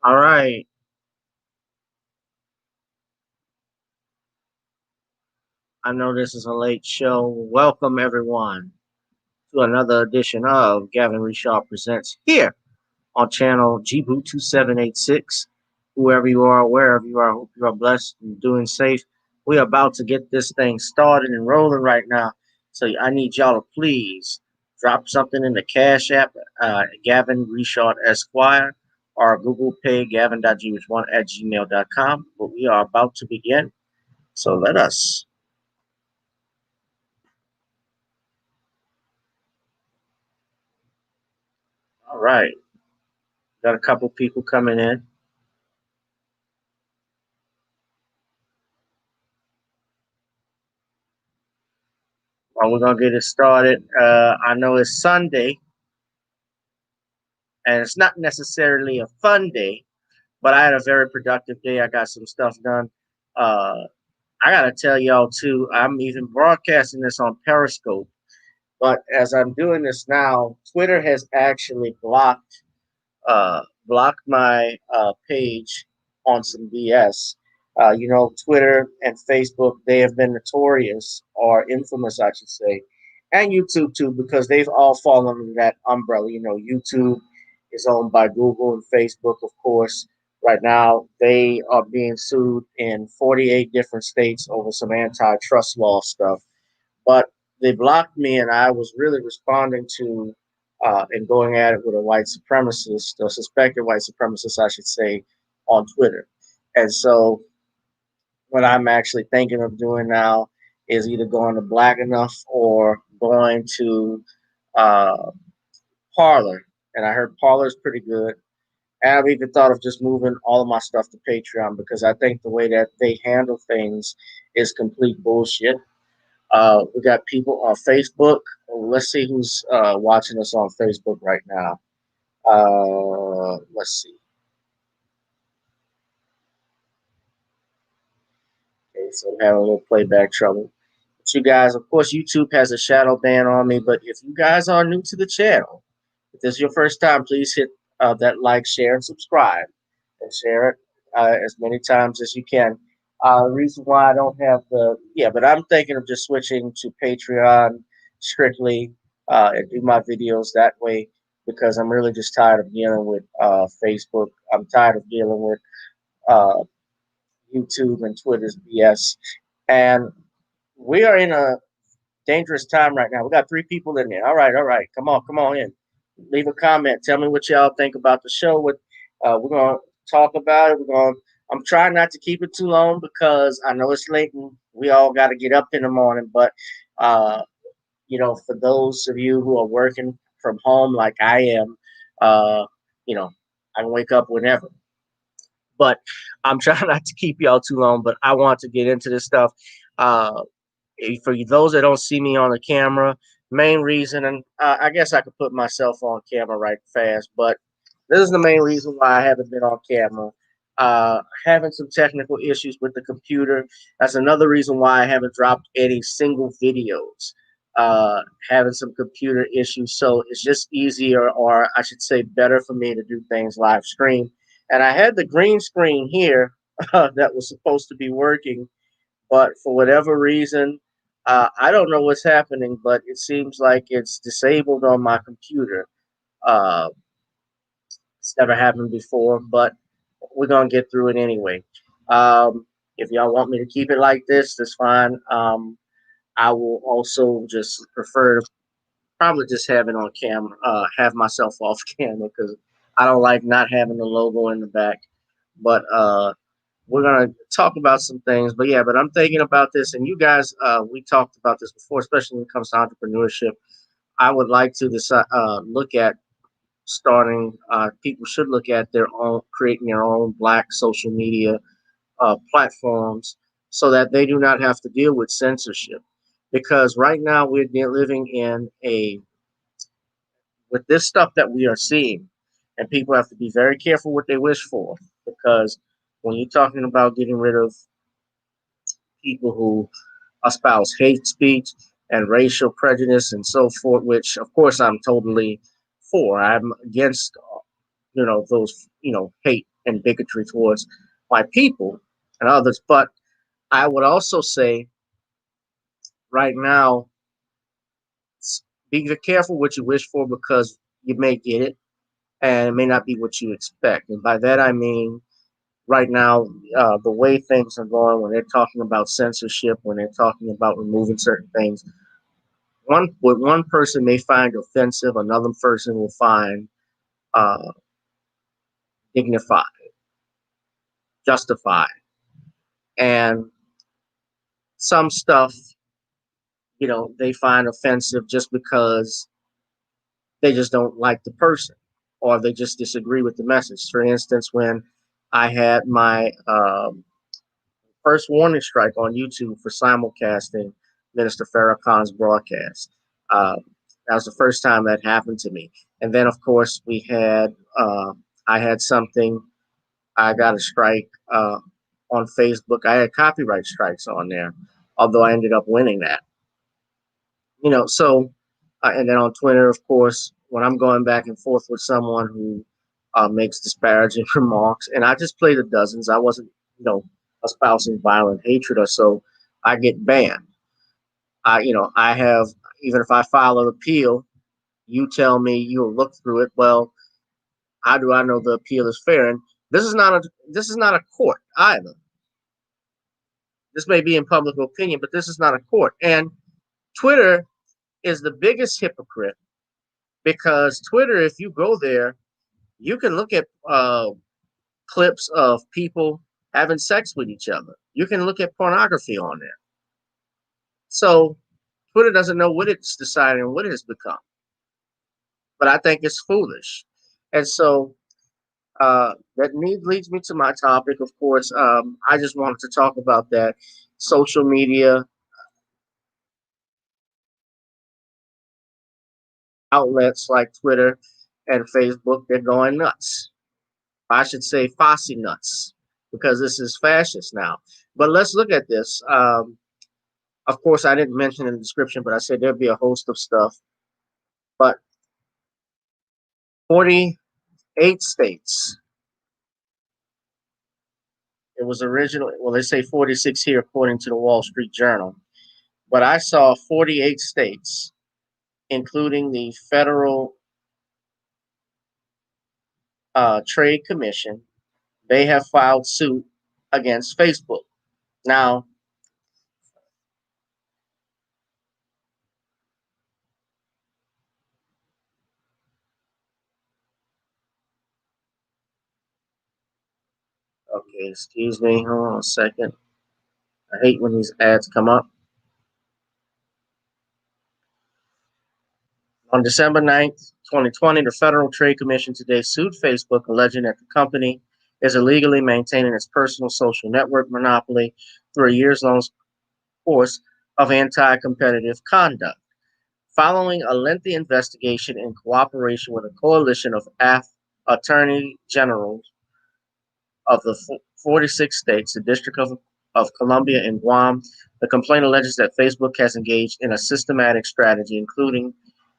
All right. I know this is a late show. Welcome, everyone, to another edition of Gavin Richard Presents here on channel GBoot2786. Whoever you are, wherever you are, I hope you are blessed and doing safe. We are about to get this thing started and rolling right now. So I need y'all to please drop something in the Cash App, Gavin Richard Esquire, or Google Pay, gavin.gh1 at gmail.com. But we are about to begin. So let us. All right. Got a couple people coming in. We're gonna get it started. I know it's Sunday, and it's not necessarily a fun day, but I had a very productive day. I got some stuff done. Uh, I gotta tell y'all too. I'm even broadcasting this on Periscope, but as I'm doing this now, Twitter has actually blocked my page on some BS. Twitter and Facebook, they have been notorious or infamous, I should say, and YouTube too, because they've all fallen under that umbrella. YouTube is owned by Google and Facebook, of course. Right now, they are being sued in 48 different states over some antitrust law stuff, but they blocked me, and I was really responding to and going at it with a white supremacist, a suspected white supremacist, I should say, on Twitter. And so, what I'm actually thinking of doing now is either going to Black Enough or going to uh, Parlor. And I heard Parlor is pretty good. And I've even thought of just moving all of my stuff to Patreon because I think the way that they handle things is complete bullshit. We got people on Facebook. Let's see who's watching us on Facebook right now. Let's see. Okay, so I'm having a little playback trouble. But you guys, of course, YouTube has a shadow ban on me. But if you guys are new to the channel, if this is your first time, please hit that like, share, and subscribe, and share it as many times as you can. The reason why I don't have but I'm thinking of just switching to Patreon strictly and do my videos that way because I'm really just tired of dealing with Facebook. I'm tired of dealing with uh, YouTube and Twitter's BS. And we are in a dangerous time right now. We got three people in there. All right. Come on in. Leave a comment. Tell me what y'all think about the show. We're gonna talk about it. We're gonna. I'm trying not to keep it too long because I know it's late and we all got to get up in the morning. But uh, for those of you who are working from home like I am, uh, you know, I can wake up whenever. But I'm trying not to keep y'all too long. But I want to get into this stuff. Uh, for those that don't see me on the camera, main reason, and I guess I could put myself on camera right fast, but this is the main reason why I haven't been on camera. Having some technical issues with the computer. That's another reason why I haven't dropped any single videos. Uh, Having some computer issues, so it's just easier, or I should say, better for me to do things live stream. And I had the green screen here that was supposed to be working, but for whatever reason, I don't know what's happening, but it seems like it's disabled on my computer. Uh, it's never happened before, but we're gonna get through it anyway. If y'all want me to keep it like this, that's fine. I will also just prefer to probably just have it on camera, have myself off camera because I don't like not having the logo in the back. But we're gonna talk about some things. But yeah, but I'm thinking about this, and you guys, we talked about this before, especially when it comes to entrepreneurship. I would like to decide, look at starting. People should look at their own, creating their own Black social media platforms, so that they do not have to deal with censorship. Because right now we're living in a with this stuff that we are seeing, and people have to be very careful what they wish for, because when you're talking about getting rid of people who espouse hate speech and racial prejudice and so forth, which of course I'm totally for. I'm against, those, hate. and bigotry towards my people and others. But I would also say right now, be careful what you wish for because you may get it and it may not be what you expect. And by that, I mean, right now, the way things are going, when they're talking about censorship, when they're talking about removing certain things, what one person may find offensive, another person will find uh, dignified, justified. And some stuff, they find offensive just because they just don't like the person or they just disagree with the message. For instance, when I had my first warning strike on YouTube for simulcasting Minister Farrakhan's broadcast. Uh, that was the first time that happened to me. And then, of course, I had something, I got a strike on Facebook. I had copyright strikes on there, although I ended up winning that. So, and then on Twitter, of course, when I'm going back and forth with someone who makes disparaging remarks, and I just played the dozens, I wasn't, espousing violent hatred or so, I get banned. I have, even if I file an appeal, you tell me you'll look through it. Well, how do I know the appeal is fair? And this is not a court either. This may be in public opinion, but this is not a court. And Twitter is the biggest hypocrite because Twitter, if you go there, you can look at clips of people having sex with each other. You can look at pornography on there. So Twitter doesn't know what it's deciding and what it has become. But I think it's foolish. And so leads me to my topic. Of course, I just wanted to talk about that. Social media outlets like Twitter and Facebook, they're going nuts. I should say Fosse nuts because this is fascist now. But let's look at this. Of course, I didn't mention in the description, but I said there'd be a host of stuff. But 48 states. It was originally, well, they say 46 here, according to the Wall Street Journal. But I saw 48 states, including the Federal Trade Commission. They have filed suit against Facebook. Now, okay, excuse me, hold on a second. I hate when these ads come up. On December 9th, 2020, the Federal Trade Commission today sued Facebook, alleging that the company is illegally maintaining its personal social network monopoly through a years-long course of anti-competitive conduct. Following a lengthy investigation in cooperation with a coalition of attorney generals of the 46 states, the District of Columbia, and Guam, the complaint alleges that Facebook has engaged in a systematic strategy, including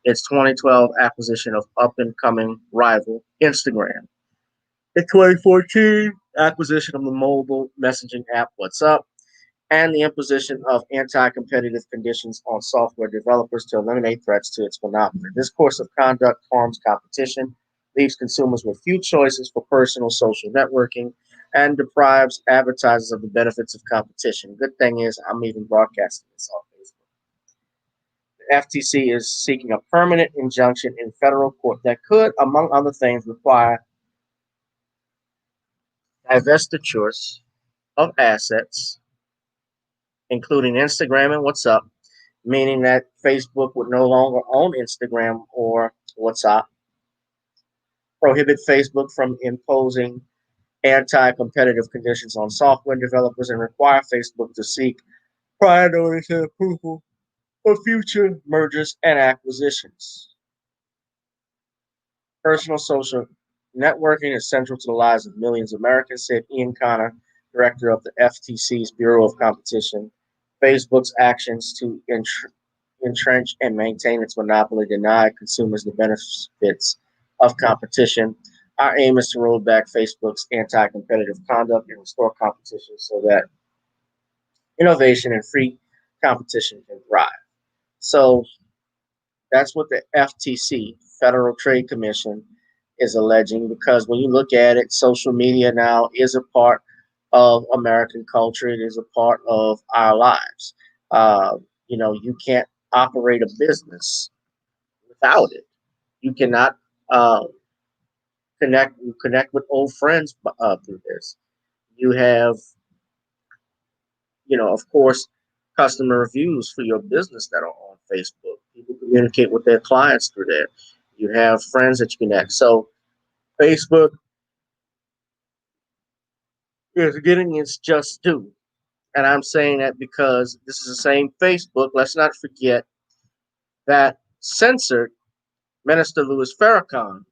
its 2012 acquisition of up-and-coming rival Instagram, the 2014 acquisition of the mobile messaging app WhatsApp, and the imposition of anti-competitive conditions on software developers to eliminate threats to its monopoly. This course of conduct harms competition, leaves consumers with few choices for personal social networking, and deprives advertisers of the benefits of competition. Good thing is, I'm even broadcasting this on Facebook. The FTC is seeking a permanent injunction in federal court that could, among other things, require divestitures of assets, including Instagram and WhatsApp, meaning that Facebook would no longer own Instagram or WhatsApp, prohibit Facebook from imposing anti-competitive conditions on software developers, and require Facebook to seek prior notice and approval for future mergers and acquisitions. Personal social networking is central to the lives of millions of Americans, said Ian Connor, director of the FTC's Bureau of Competition. Facebook's actions to entrench and maintain its monopoly deny consumers the benefits of competition, Our aim is to roll back Facebook's anti-competitive conduct and restore competition so that innovation and free competition can thrive. So that's what the FTC, Federal Trade Commission, is alleging because when you look at it, social media now is a part of American culture. It is a part of our lives. Uh, you can't operate a business without it. You cannot uh, connect with old friends through this. You have, of course, customer reviews for your business that are on Facebook. People communicate with their clients through there. You have friends that you connect. So Facebook is getting its just due. And I'm saying that because this is the same Facebook, let's not forget, that censored Minister Louis Farrakhan,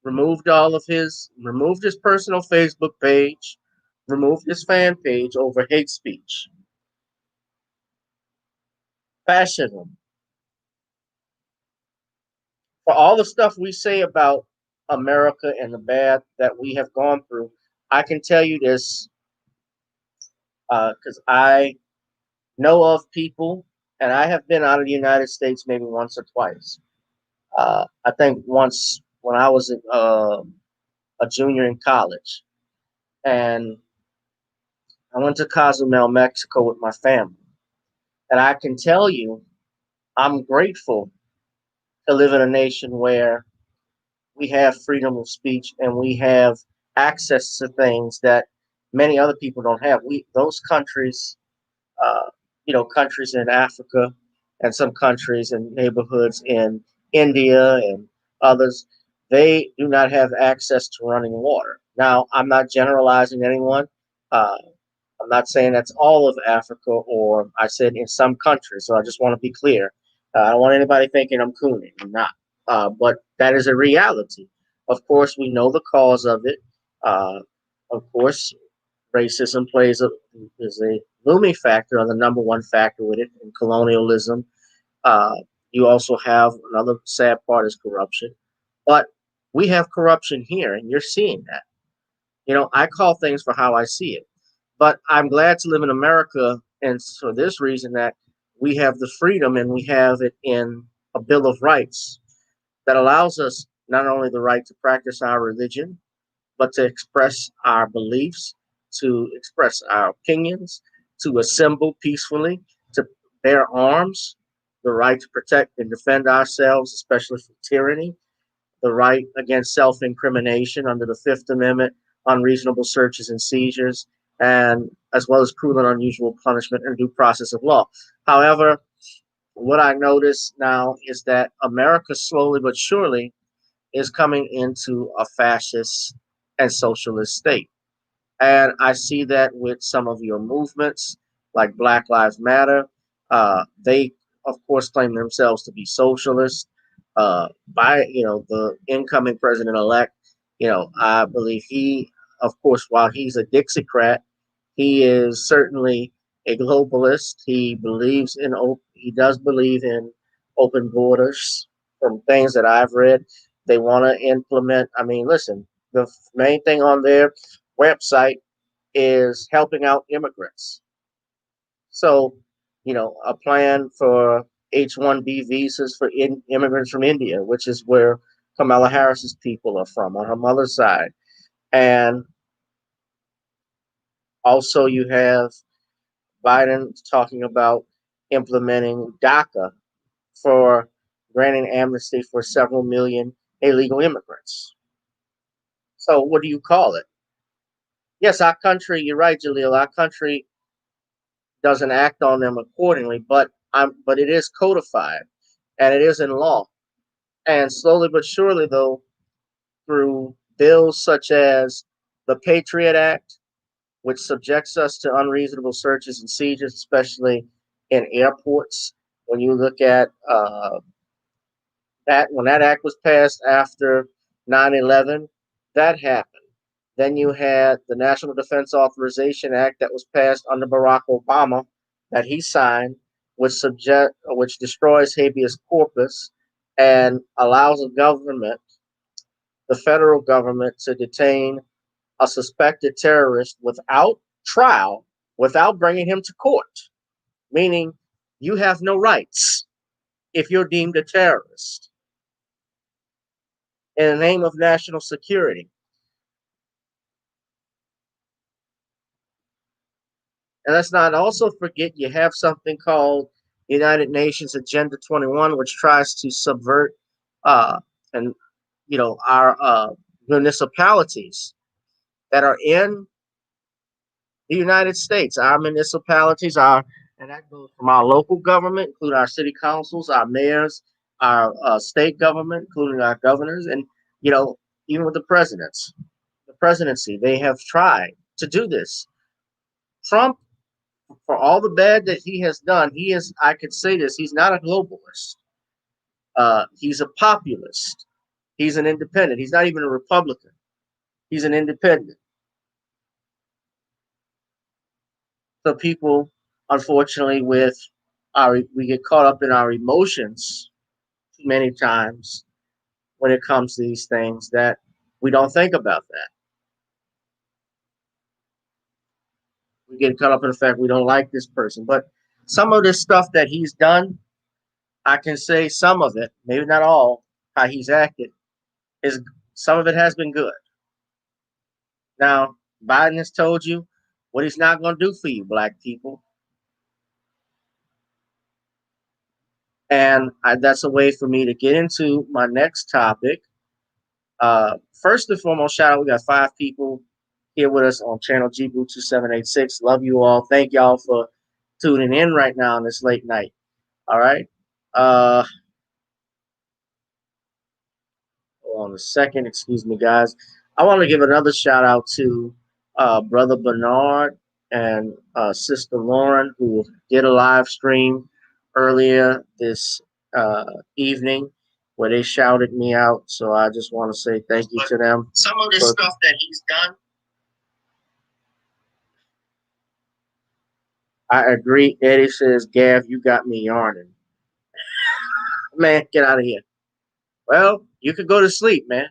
removed his personal Facebook page, removed his fan page over hate speech, fascism. For all the stuff we say about America and the bad that we have gone through, I can tell you this because I know of people, and I have been out of the United States maybe once or twice. I think once when I was a junior in college, and I went to Cozumel, Mexico with my family. And I can tell you, I'm grateful to live in a nation where we have freedom of speech and we have access to things that many other people don't have. Those countries, uh, countries in Africa and some countries and neighborhoods in India and others, they do not have access to running water. Now, I'm not generalizing anyone. Uh, I'm not saying that's all of Africa, or I said in some countries. So I just want to be clear. I don't want anybody thinking I'm cooning. I'm not. But that is a reality. Of course, we know the cause of it. Uh, of course, racism is a looming factor, or the number one factor with it, in colonialism. Uh, you also have another sad part is corruption, but we have corruption here, and you're seeing that. I call things for how I see it. But I'm glad to live in America, and for this reason that we have the freedom and we have it in a Bill of Rights that allows us not only the right to practice our religion, but to express our beliefs, to express our opinions, to assemble peacefully, to bear arms, the right to protect and defend ourselves, especially from tyranny, the right against self incrimination under the Fifth Amendment, unreasonable searches and seizures, and as well as cruel and unusual punishment and due process of law. However, what I notice now is that America slowly but surely is coming into a fascist and socialist state. And I see that with some of your movements, like Black Lives Matter. They, of course, claim themselves to be socialists. By the incoming president elect, I believe he, of course, while he's a Dixiecrat, he is certainly a globalist. He does believe in open borders. From things that I've read, they want to implement. I mean, listen, the main thing on their website is helping out immigrants. So, a plan for H-1B visas for immigrants from India, which is where Kamala Harris's people are from on her mother's side. And also you have Biden talking about implementing DACA for granting amnesty for several million illegal immigrants. So what do you call it? Yes, our country, you're right, Jaleel, our country doesn't act on them accordingly, but it is codified and it is in law. And slowly but surely, though, through bills such as the Patriot Act, which subjects us to unreasonable searches and seizures, especially in airports. When you look at that, when that act was passed after 9/11, that happened. Then you had the National Defense Authorization Act that was passed under Barack Obama that he signed, which destroys habeas corpus and allows the government the federal government to detain a suspected terrorist without trial, without bringing him to court, meaning you have no rights if you're deemed a terrorist in the name of national security. And let's not also forget you have something called United Nations Agenda 21, which tries to subvert and our municipalities that are in the United States. Our municipalities are, and that goes from our local government, including our city councils, our mayors, our state government, including our governors, and you know, even with the presidents, the presidency, they have tried to do this. Trump, for all the bad that he has done, he is, I could say this, he's not a globalist. He's a populist. He's an independent. He's not even a Republican. He's an independent. So people, unfortunately, we get caught up in our emotions too many times when it comes to these things that we don't think about that. We get caught up in the fact we don't like this person. But some of the stuff that he's done, I can say some of it, maybe not all, how he's acted, is some of it has been good. Now, Biden has told you what he's not going to do for you, black people. And that's a way for me to get into my next topic. First and foremost, shout out, we got 5 people here with us on channel GBoo2786. Love you all. Thank y'all for tuning in right now on this late night. All right. Uh, Hold on a second. Excuse me, guys. I want to give another shout out to Brother Bernard and Sister Lauren, who did a live stream earlier this evening where they shouted me out. So I just want to say thank you to them. Some of this stuff that he's done, I agree. Eddie says, Gav, you got me yarning. Man, get out of here. Well, you could go to sleep, man.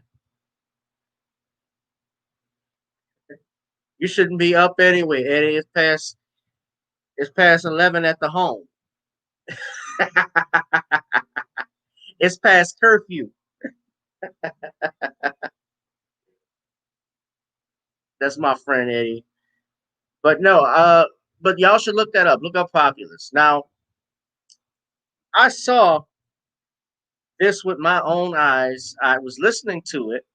You shouldn't be up anyway, Eddie. It's past 11 at the home. It's past curfew. That's my friend Eddie. But no, but y'all should look that up. Look up Populous. Now, I saw this with my own eyes. I was listening to it.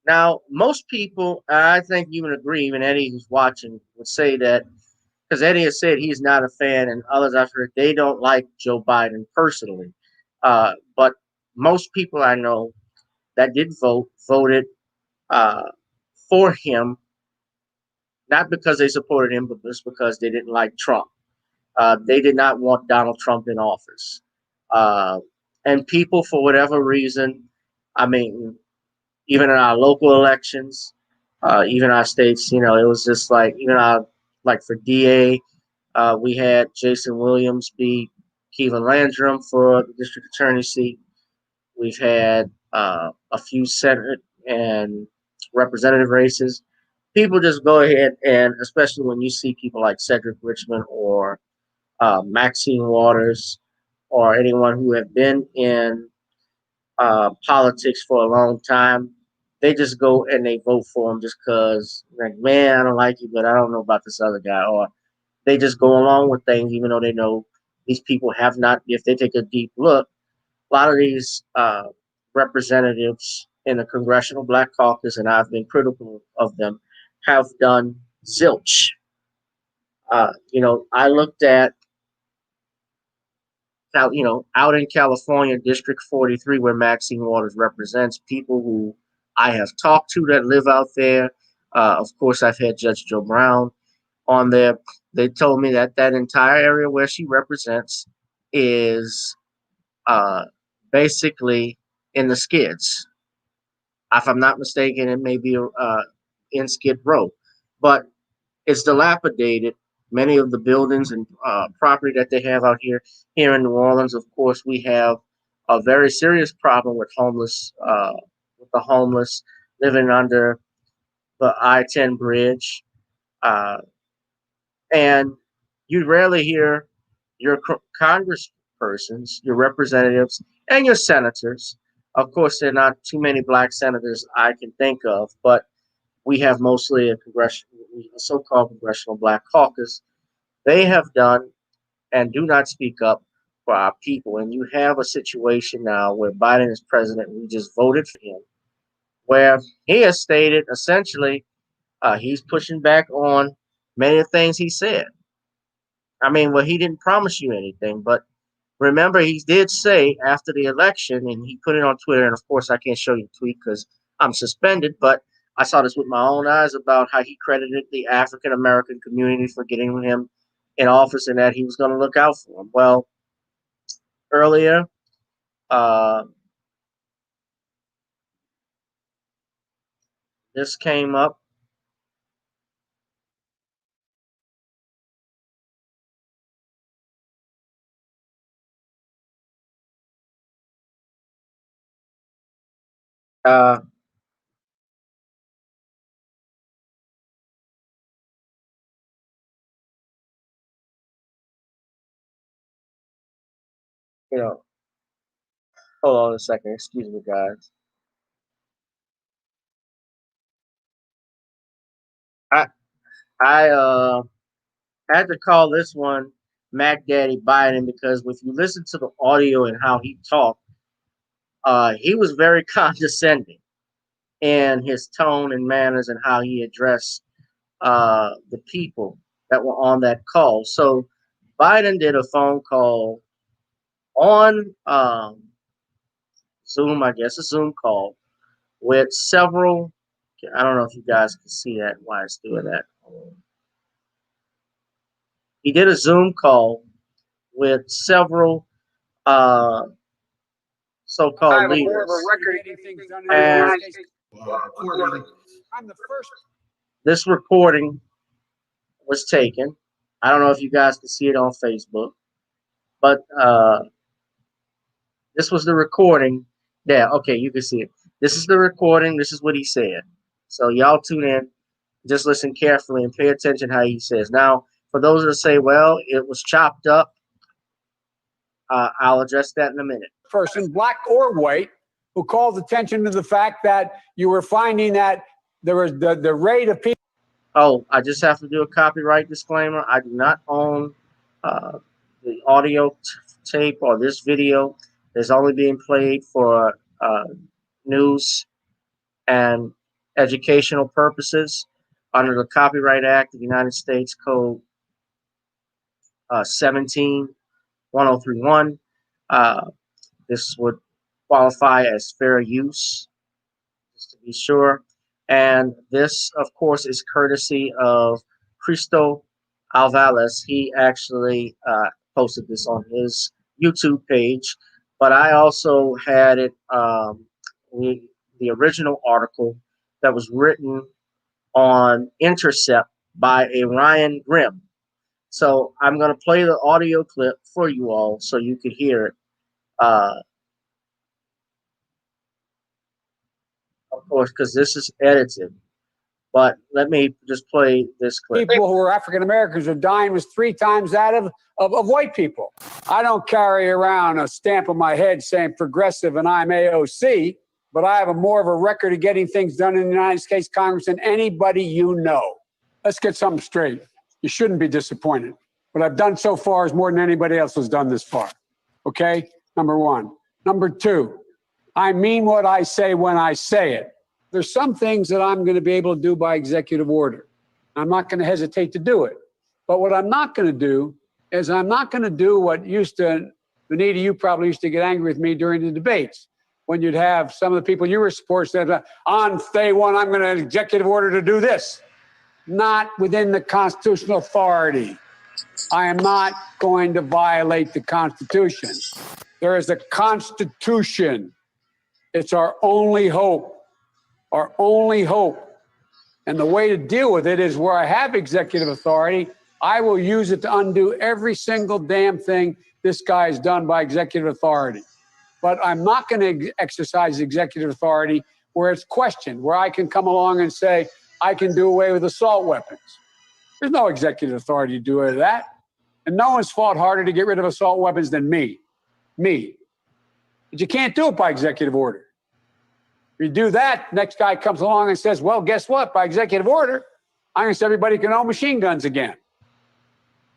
Now, most people, I think you would agree, even Eddie who's watching, would say that because Eddie has said he's not a fan, and others I've heard they don't like Joe Biden personally. But most people I know that did voted uh, for him, not because they supported him, but just because they didn't like Trump. They did not want Donald Trump in office. Uh, and people, for whatever reason, I mean, even in our local elections, even our states, it was just like, even like for DA, we had Jason Williams beat Kevin Landrum for the district attorney seat. We've had a few Senate and representative races. People just go ahead and, especially when you see people like Cedric Richmond or Maxine Waters or anyone who have been in politics for a long time, they just go and they vote for him just because, like, man, I don't like you, but I don't know about this other guy. Or they just go along with things, even though they know these people have not, if they take a deep look, a lot of these representatives in the Congressional Black Caucus, and I've been critical of them, have done zilch. I looked at out in California, District 43, where Maxine Waters represents, people who I have talked to that live out there. Of course, I've had Judge Joe Brown on there. They told me that that entire area where she represents is basically in the skids. If I'm not mistaken, it may be in Skid Row, but it's dilapidated. Many of the buildings and property that they have out here in New Orleans, of course, we have a very serious problem with the homeless living under the I-10 bridge. And you rarely hear your congresspersons, your representatives, and your senators. Of course, there are not too many black senators I can think of, but we have mostly a so-called congressional black caucus. They have done and do not speak up for our people. And you have a situation now where Biden is president. We just voted for him, where he has stated essentially he's pushing back on many of the things he said. I mean, well, he didn't promise you anything, but remember, he did say after the election, and he put it on Twitter. And of course, I can't show you the tweet because I'm suspended, but I saw this with my own eyes about how he credited the African American community for getting him in office and that he was going to look out for him. Well, earlier, this came up. Uh, you know, hold on a second. Excuse me, guys. I I had to call this one Mac Daddy Biden because if you listen to the audio and how he talked, he was very condescending in his tone and manners and how he addressed the people that were on that call. So Biden did a phone call on Zoom, I guess a Zoom call with several. I don't know if you guys can see that. Why it's doing that? He did a Zoom call with several uh, so-called leaders. And this recording was taken. I don't know if you guys can see it on Facebook, but this was the recording. Yeah, okay, you can see it. This is the recording. This is what he said. So y'all tune in, just listen carefully and pay attention how he says. Now, for those that say, well, it was chopped up, I'll address that in a minute. Person, black or white, who called attention to the fact that you were finding that there was the rate of people. Oh, I just have to do a copyright disclaimer. I do not own the audio tape or this video. It's only being played for news and educational purposes under the Copyright Act of the United States Code 17-1031. This would qualify as fair use, just to be sure. And this, of course, is courtesy of Cristo Alvarez. He actually posted this on his YouTube page, but I also had it, the original article that was written on Intercept by a Ryan Grimm. So I'm going to play the audio clip for you all so you can hear it. Of course, because this is edited. But let me just play this clip. People who are African Americans are dying was 3 times that of white people. I don't carry around a stamp on my head saying progressive and I'm AOC, but I have more of a record of getting things done in the United States Congress than anybody you know. Let's get something straight. You shouldn't be disappointed. What I've done so far is more than anybody else has done this far. Okay? Number one. Number two, I mean what I say when I say it. There's some things that I'm going to be able to do by executive order. I'm not going to hesitate to do it. But what I'm not going to do is I'm not going to do what used to, Benita, you probably used to get angry with me during the debates when you'd have some of the people you were supporting say, on day one, I'm going to executive order to do this. Not within the constitutional authority. I am not going to violate the Constitution. There is a Constitution. It's our only hope. Our only hope. And the way to deal with it is where I have executive authority, I will use it to undo every single damn thing this guy has done by executive authority. But I'm not going to exercise executive authority where it's questioned, where I can come along and say, I can do away with assault weapons. There's no executive authority to do away with that. And no one's fought harder to get rid of assault weapons than me. But you can't do it by executive order. If you do that, next guy comes along and says, well, guess what? By executive order, I'm going to say everybody can own machine guns again.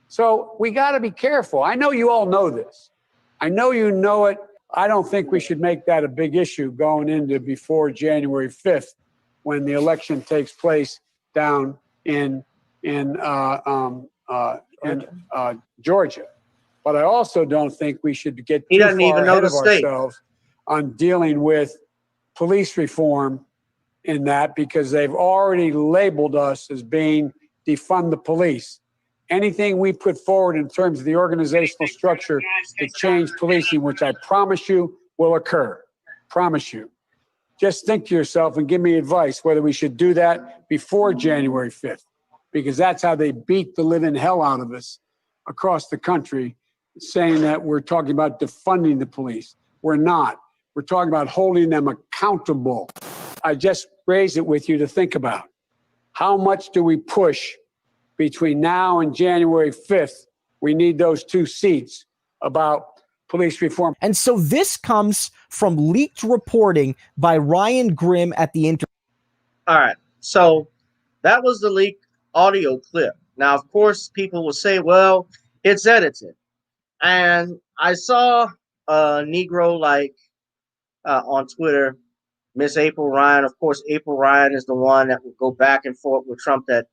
So we got to be careful. I know you all know this. I know you know it. I don't think we should make that a big issue going into before January 5th when the election takes place down in Georgia. But I also don't think we should get too far ahead of ourselves on dealing with police reform in that, because they've already labeled us as being defund the police. Anything we put forward in terms of the organizational structure to change policing, which I promise you will occur, promise you. Just think to yourself and give me advice whether we should do that before January 5th, because that's how they beat the living hell out of us across the country, saying that we're talking about defunding the police. We're not. We're talking about holding them accountable. I just raised it with you to think about. How much do we push between now and January 5th? We need those 2 seats about police reform. And so this comes from leaked reporting by Ryan Grimm at the Inter. All right. So that was the leaked audio clip. Now, of course, people will say, well, it's edited. And I saw a Negro on Twitter, Miss April Ryan. Of course, April Ryan is the one that would go back and forth with Trump, that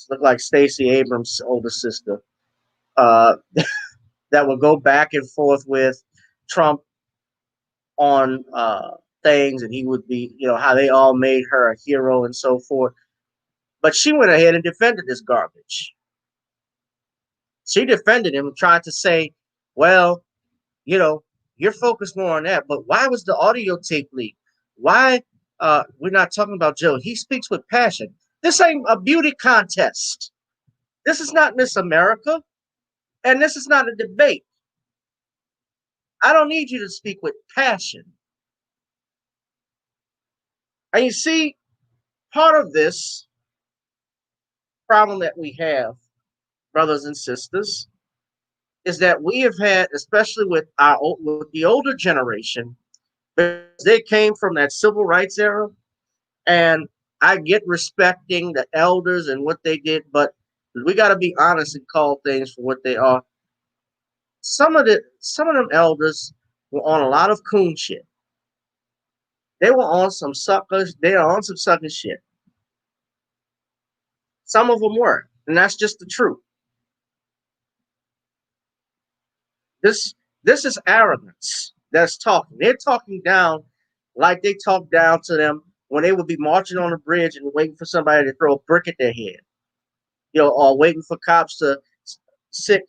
looked like Stacey Abrams' older sister, that would go back and forth with Trump on things, and he would be, how they all made her a hero and so forth. But she went ahead and defended this garbage. She defended him and tried to say, well, you're focused more on that, but why was the audio tape leaked? Why we're not talking about Joe? He speaks with passion. This ain't a beauty contest. This is not Miss America, and this is not a debate. I don't need you to speak with passion. And you see, part of this problem that we have, brothers and sisters, is that we have had, especially with the older generation, they came from that civil rights era, and I get respecting the elders and what they did, but we got to be honest and call things for what they are. Some of them elders were on a lot of coon shit. They were on some suckers. They are on some sucker shit. Some of them were, and that's just the truth. This is arrogance that's talking. They're talking down like they talk down to them when they would be marching on the bridge and waiting for somebody to throw a brick at their head, or waiting for cops to sick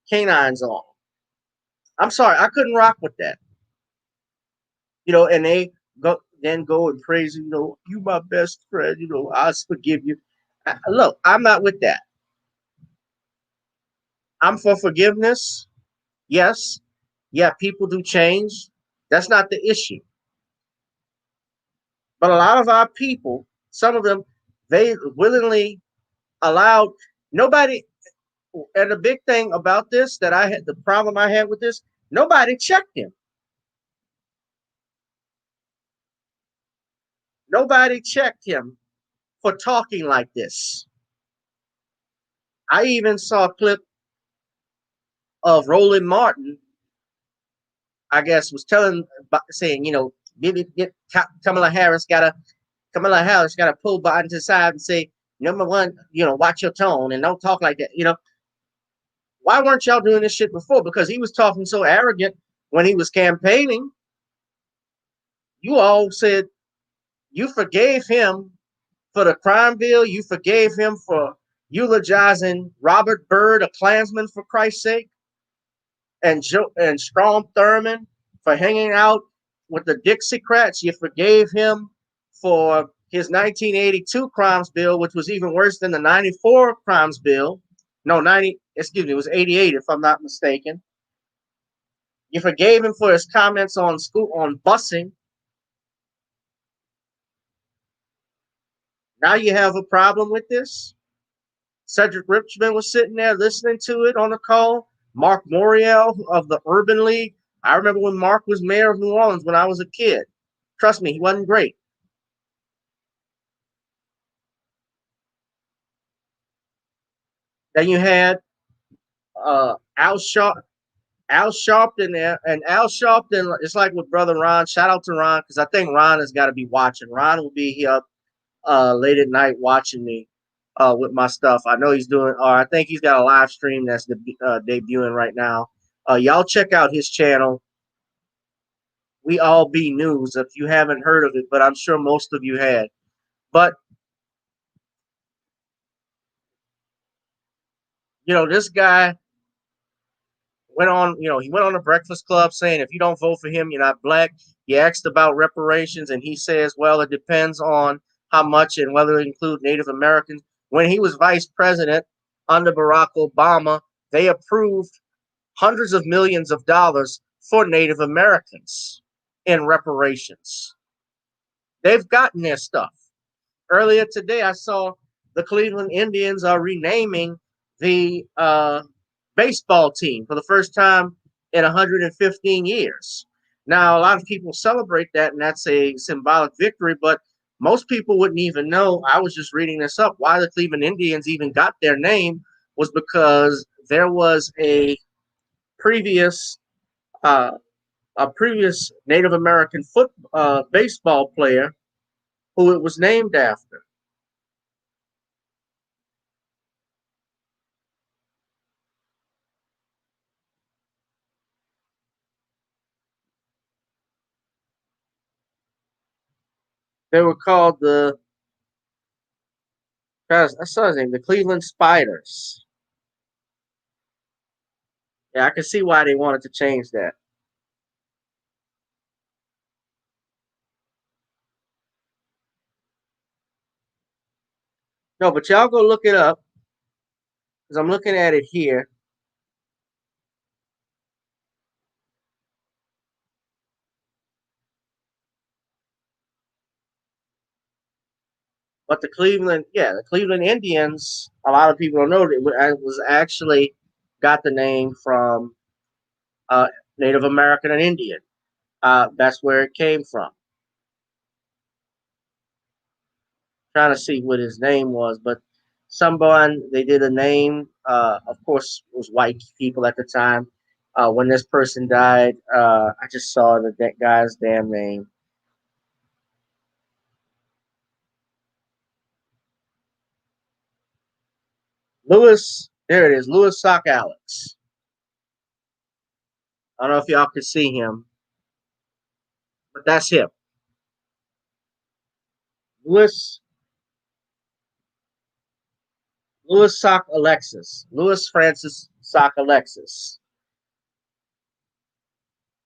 canines on. I'm sorry, I couldn't rock with that. And they go and praise, you my best friend, I forgive you. Look, I'm not with that. I'm for forgiveness. Yes. Yeah, people do change. That's not the issue. But a lot of our people, some of them, they willingly allowed nobody. And the big thing about this the problem I had with this, nobody checked him. Nobody checked him for talking like this. I even saw a clip of Roland Martin, I guess, was saying, Kamala Harris got to pull Biden to the side and say, number one, watch your tone and don't talk like that. Why weren't y'all doing this shit before? Because he was talking so arrogant when he was campaigning. You all said you forgave him for the crime bill. You forgave him for eulogizing Robert Byrd, a Klansman, for Christ's sake, and Strom Thurmond for hanging out with the Dixiecrats. You forgave him for his 1982 crimes bill, which was even worse than the 94 crimes bill. No, it was 88, if I'm not mistaken. You forgave him for his comments on busing. Now you have a problem with this. Cedric Richmond was sitting there listening to it on the call. Mark Morial of the Urban League. I remember when Mark was mayor of New Orleans when I was a kid. Trust me, he wasn't great. Then you had Al Sharpton there, and Al Sharpton. It's like with brother Ron. Shout out to Ron because I think Ron has got to be watching. Ron will be here late at night watching me with my stuff. I know he's doing, or I think he's got a live stream that's debuting right now. Y'all check out his channel. We All Be News if you haven't heard of it, but I'm sure most of you had. But this guy he went on the Breakfast Club saying if you don't vote for him, you're not black. He asked about reparations, and he says, well, it depends on how much and whether it include Native Americans. When he was vice president under Barack Obama, they approved hundreds of millions of dollars for Native Americans in reparations. They've gotten their stuff. Earlier today, I saw the Cleveland Indians are renaming the baseball team for the first time in 115 years. Now, a lot of people celebrate that, and that's a symbolic victory, but most people wouldn't even know. I was just reading this up. Why the Cleveland Indians even got their name was because there was previous uh, a previous Native American baseball player who it was named after. They were called I saw his name, the Cleveland Spiders. Yeah, I can see why they wanted to change that. No, but y'all go look it up because I'm looking at it here. But the Cleveland Indians, a lot of people don't know it was actually got the name from Native American and Indian. That's where it came from. Trying to see what his name was, but someone they did a name. Of course, it was white people at the time. When this person died, I just saw that guy's damn name. Lewis, there it is, Lewis Sock Alex. I don't know if y'all can see him, but that's him. Lewis Sock Alexis. Lewis Francis Sock Alexis.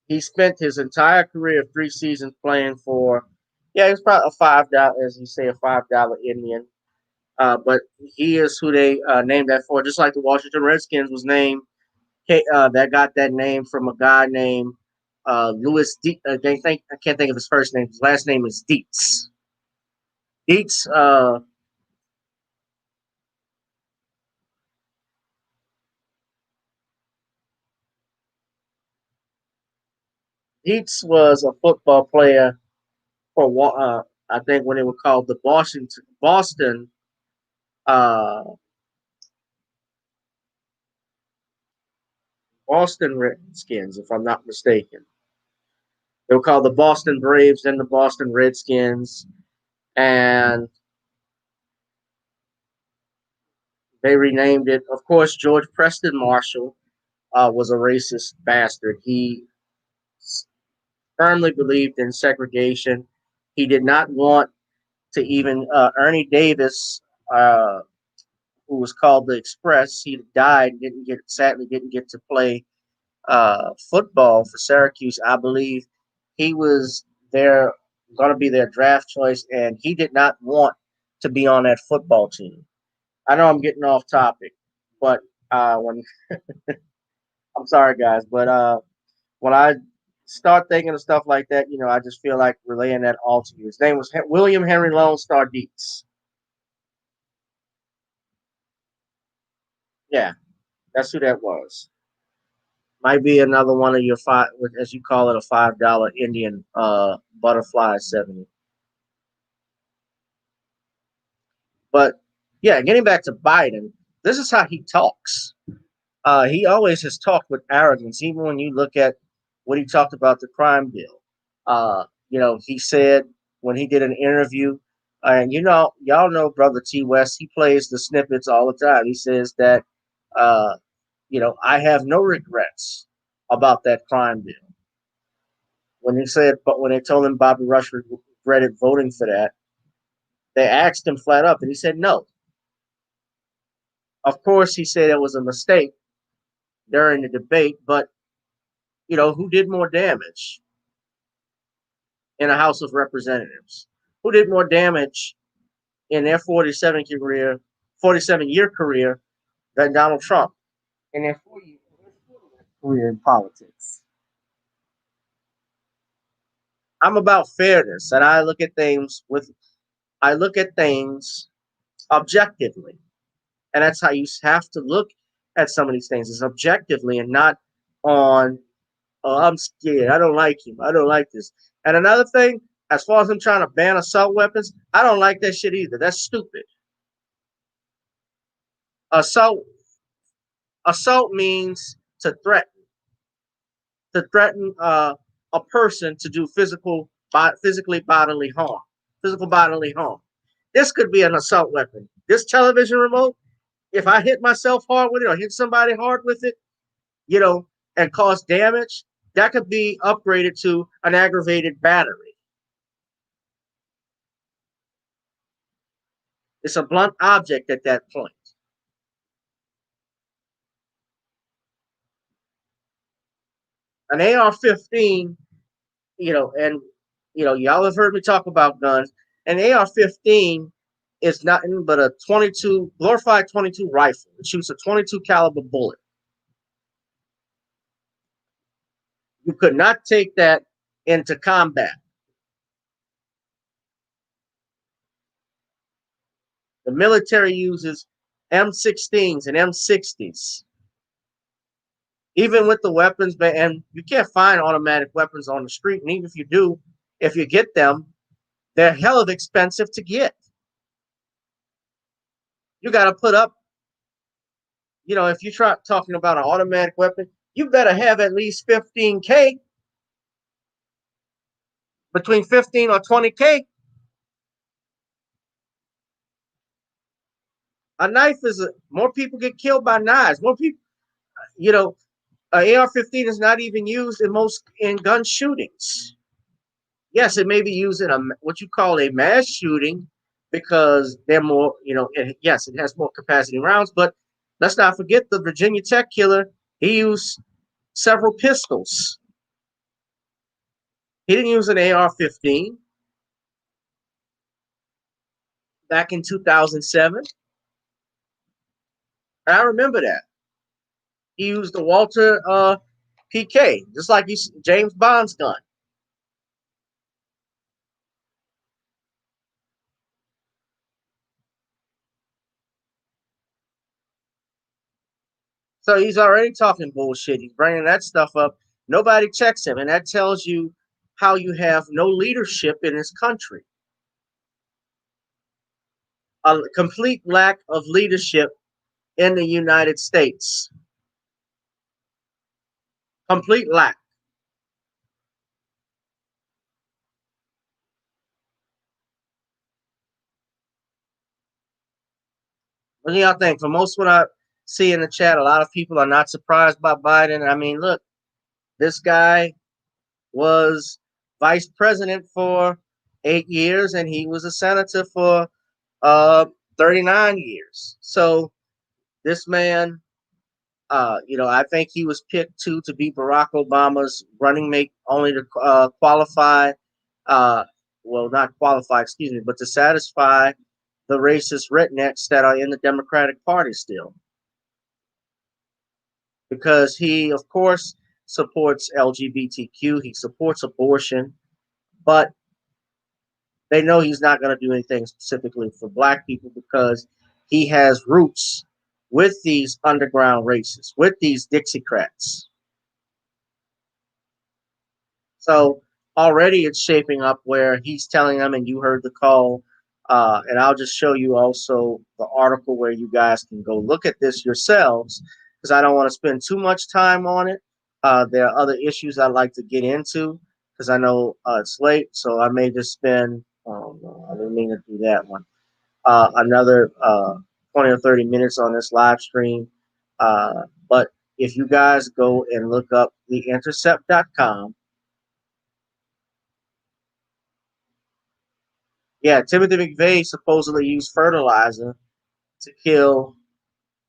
He spent his entire career of 3 seasons playing for, he's probably a $5, as you say, a $5 Indian. But he is who they named that for, just like the Washington Redskins was named. That got that name from a guy named Louis. I can't think of his first name. His last name is Dietz. Dietz. Dietz was a football player for I think when they were called the uh, Boston Redskins, if I'm not mistaken. They were called the Boston Braves and the Boston Redskins, and they renamed it. Of course, George Preston Marshall was a racist bastard. He firmly believed in segregation. He did not want to even Ernie Davis, who was called the Express. He died. Sadly didn't get to play football for Syracuse. I believe he was going to be their draft choice, and he did not want to be on that football team. I know I'm getting off topic, but when I'm sorry, guys, but when I start thinking of stuff like that, I just feel like relaying that all to you. His name was William Henry Lone Star Dietz. Yeah, that's who that was. Might be another one of your five, as you call it, a $5 Indian butterfly 70. But yeah, getting back to Biden, this is how he talks. He always has talked with arrogance, even when you look at what he talked about the crime bill. He said when he did an interview, and y'all know Brother T West, he plays the snippets all the time. He says that, uh, I have no regrets about that crime bill. But when they told him Bobby Rush regretted voting for that, they asked him flat up, and he said no. Of course, he said it was a mistake during the debate, but who did more damage in a House of Representatives? Who did more damage in their 47-year career than Donald Trump in their 40-year career in politics? I'm about fairness, and I look at things objectively, and that's how you have to look at some of these things is objectively and not on, oh, I'm scared, I don't like him, I don't like this. And another thing, as far as him trying to ban assault weapons, I don't like that shit either. That's stupid. Assault assault means to threaten a person to do physical bodily harm. This could be an assault weapon. This television remote, if I hit myself hard with it or hit somebody hard with it, you know, and cause damage, that could be upgraded to an aggravated battery. It's a blunt object at that point. An AR-15, and y'all have heard me talk about guns. An AR-15 is nothing but a 22 glorified 22 rifle. It shoots a 22 caliber bullet. You could not take that into combat. The military uses M16s and M60s. Even with the weapons, and you can't find automatic weapons on the street. And even if you do, if you get them, they're hell of expensive to get. You got to put up, if you try talking about an automatic weapon, you better have at least 15K, between 15 or 20K. A knife more people get killed by knives. More people, you know, AR-15 is not even used in gun shootings. Yes, it may be used in what you call a mass shooting because they're more, yes, it has more capacity rounds. But let's not forget the Virginia Tech killer. He used several pistols. He didn't use an AR-15 back in 2007. And I remember that. He used the Walter PK, just like James Bond's gun. So he's already talking bullshit. He's bringing that stuff up. Nobody checks him, and that tells you how you have no leadership in this country. A complete lack of leadership in the United States. Complete lack. What do y'all think? For most what I see in the chat, a lot of people are not surprised by Biden. I mean, look, this guy was vice president for 8 years, and he was a senator for uh, 39 years. So this man, I think he was picked to be Barack Obama's running mate, only to qualify, well, not qualify, excuse me, but to satisfy the racist rednecks that are in the Democratic Party still. Because he, of course, supports LGBTQ, he supports abortion, but they know he's not going to do anything specifically for Black people because he has roots with these underground races, with these Dixiecrats. So already it's shaping up where he's telling them, and you heard the call. And I'll just show you also the article where you guys can go look at this yourselves, because I don't want to spend too much time on it. There are other issues I'd like to get into because I know it's late, so I may just spend. Oh no, I didn't mean to do that one. Another 20 or 30 minutes on this live stream. But if you guys go and look up theintercept.com, yeah, Timothy McVeigh supposedly used fertilizer to kill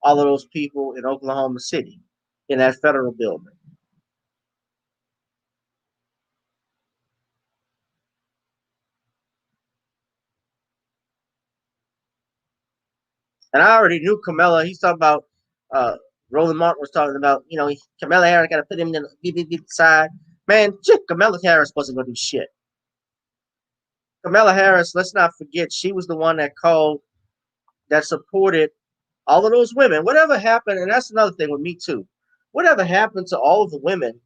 all of those people in Oklahoma City in that federal building. And I already knew Kamala. He's talking about Roland Martin was talking about, Kamala Harris got to put him in the side. Man, Kamala Harris wasn't going to do shit. Kamala Harris, let's not forget, she was the one that supported all of those women. Whatever happened, and that's another thing with me too. Whatever happened to all of the women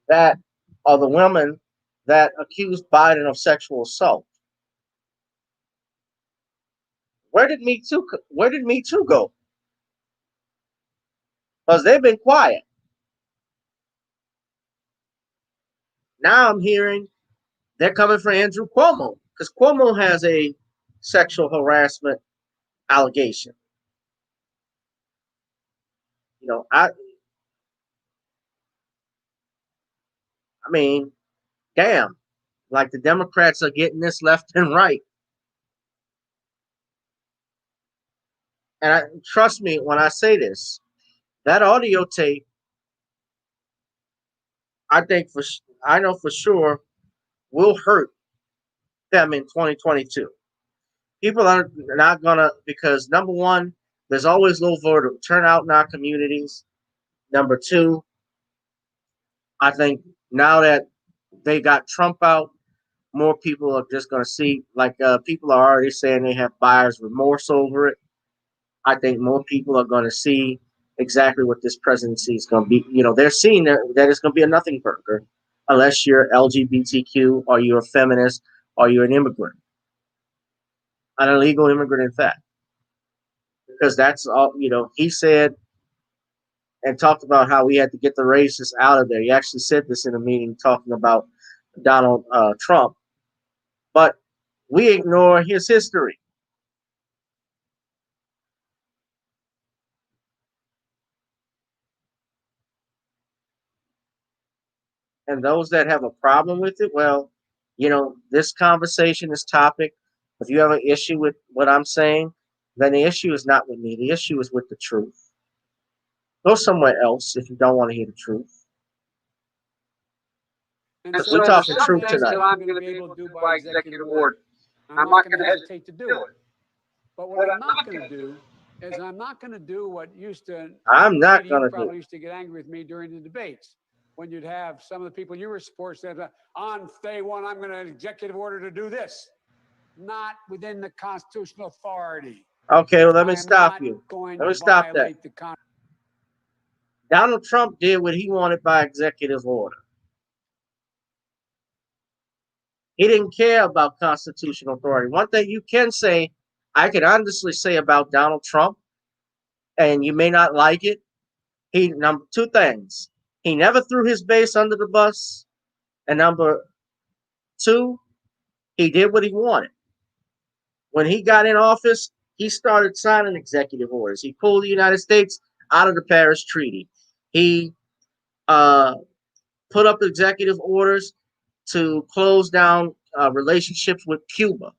that are the women that accused Biden of sexual assault? Where did Me Too? Where did Me Too go? Because they've been quiet. Now I'm hearing they're coming for Andrew Cuomo because Cuomo has a sexual harassment allegation. I mean, damn, like the Democrats are getting this left and right. And trust me when I say this, that audio tape, I know for sure, will hurt them in 2022. People are not gonna, because number one, there's always low voter turnout in our communities. Number two, I think now that they got Trump out, more people are just gonna see, like people are already saying they have buyer's remorse over it. I think more people are gonna see exactly what this presidency is gonna be. They're seeing that it's gonna be a nothing burger unless you're LGBTQ or you're a feminist or you're an immigrant, an illegal immigrant, in fact. Because that's all, he said and talked about how we had to get the racists out of there. He actually said this in a meeting talking about Donald Trump, but we ignore his history. And those that have a problem with it, well, this conversation, this topic, if you have an issue with what I'm saying, then the issue is not with me. The issue is with the truth. Go somewhere else if you don't want to hear the truth. And We're so talking some truth things tonight. that I'm going to be able to do by executive order. I'm not going to hesitate to do it. But what I'm not going to do is I'm not going to do what I'm not Katie, going you to do probably it. used to get angry with me during the debates when you'd have some of the people you were supporting said, on day one, I'm going to executive order to do this. Not within the constitutional authority. Okay, well, let me stop you. Let me stop that. Donald Trump did what he wanted by executive order. He didn't care about constitutional authority. One thing you can say, I can honestly say about Donald Trump, and you may not like it, two things. He never threw his base under the bus. And number two, he did what he wanted. When he got in office, he started signing executive orders. He pulled the United States out of the Paris Treaty. He put up executive orders to close down relationships with Cuba.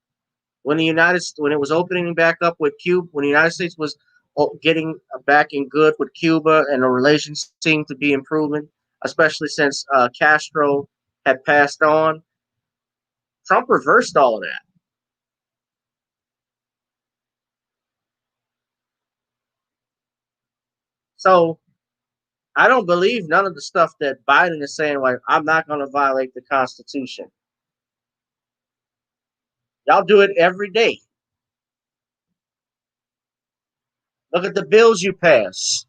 When it was opening back up with Cuba, when the United States was getting back in good with Cuba, and the relations seemed to be improving, especially since Castro had passed on, Trump reversed all of that. So I don't believe none of the stuff that Biden is saying, like, I'm not going to violate the Constitution. Y'all do it every day. Look at the bills you pass.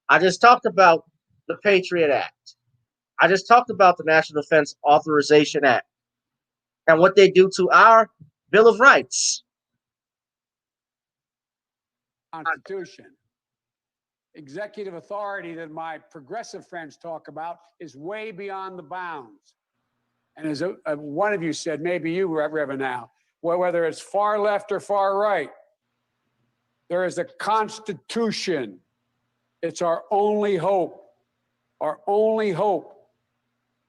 I just talked about the Patriot Act. I just talked about the National Defense Authorization Act and what they do to our Bill of Rights. Constitution. Executive authority that my progressive friends talk about is way beyond the bounds. And as one of you said, maybe you, Reverend now, whether it's far left or far right, there is a Constitution. It's our only hope, our only hope.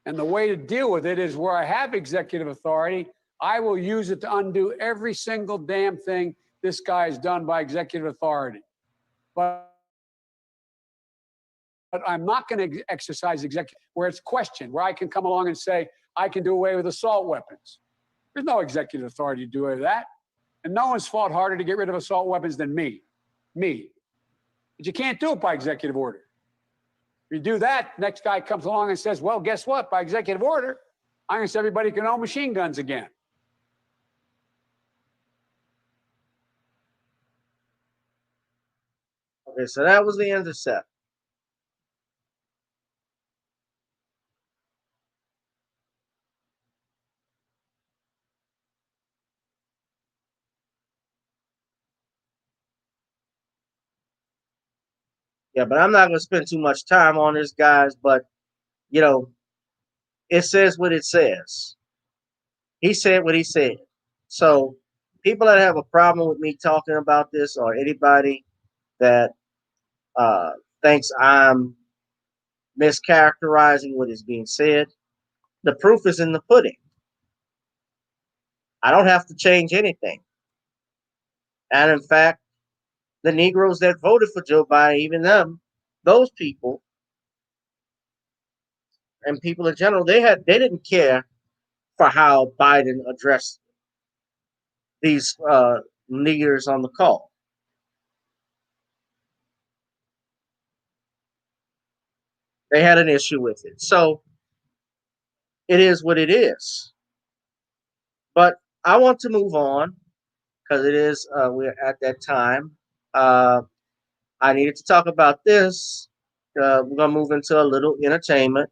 And the way to deal with it is where I have executive authority, I will use it to undo every single damn thing this guy has done by executive authority. But I'm not going to exercise executive, where it's questioned, where I can come along and say, I can do away with assault weapons. There's no executive authority to do away with that. And no one's fought harder to get rid of assault weapons than me. But you can't do it by executive order. If you do that, next guy comes along and says, well, guess what? By executive order, I'm going to say everybody can own machine guns again. Okay, so that was the intercept. Yeah, but I'm not going to spend too much time on this, guys. But, you know, it says what it says. He said what he said. So people that have a problem with me talking about this, or anybody that thinks I'm mischaracterizing what is being said, the proof is in the pudding. I don't have to change anything. And in fact, the Negroes that voted for Joe Biden, even them, those people and people in general, they didn't care for how Biden addressed these leaders on the call. They had an issue with it. So it is what it is. But I want to move on because it is we're at that time. I needed to talk about this. We're gonna move into a little entertainment.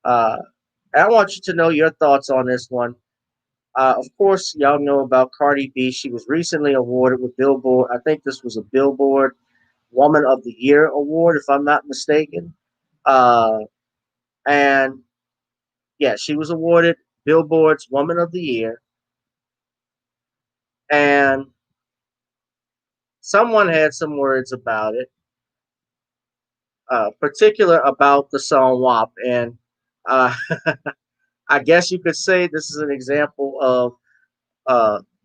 Uh, I want you to know your thoughts on this one. Of course, y'all know about Cardi B. She was recently awarded with Billboard. I think this was a Billboard Woman of the Year award, if I'm not mistaken. Uh, and yeah, she was awarded Billboard's Woman of the Year. And someone had some words about it, particular about the song WAP. And uh, I guess you could say this is an example of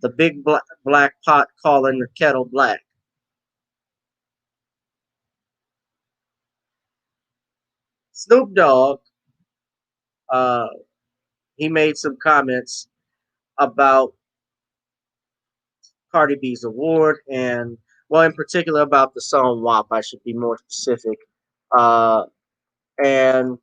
the big black pot calling the kettle black. Snoop Dogg, uh, he made some comments about Cardi B's award and, well, in particular about the song WAP. I should be more specific. Uh, and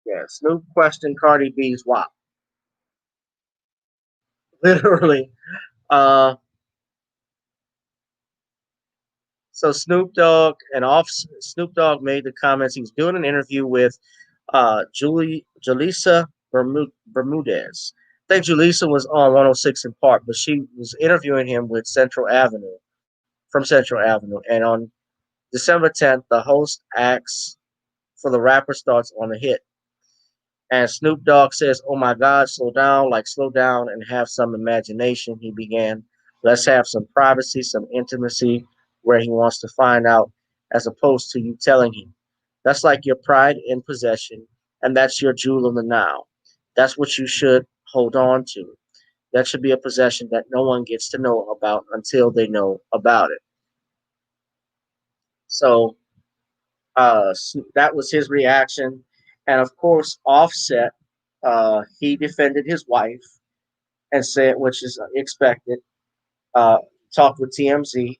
yeah, Snoop questioned Cardi B's WAP. Literally. Uh, so Snoop Dogg made the comments. He was doing an interview with Julissa Bermudez. I think Julissa was on 106 in Park, but she was interviewing him with Central Avenue from Central Avenue. And on December 10th, the host asks for the rapper starts on a hit. And Snoop Dogg says, "Oh my God, slow down and have some imagination." He began, "Let's have some privacy, some intimacy where he wants to find out, as opposed to you telling him. That's like your pride in possession, and that's your jewel in the now. That's what you should hold on to. That should be a possession that no one gets to know about until they know about it." So that was his reaction. And of course, Offset, he defended his wife and said, which is expected, uh, talked with TMZ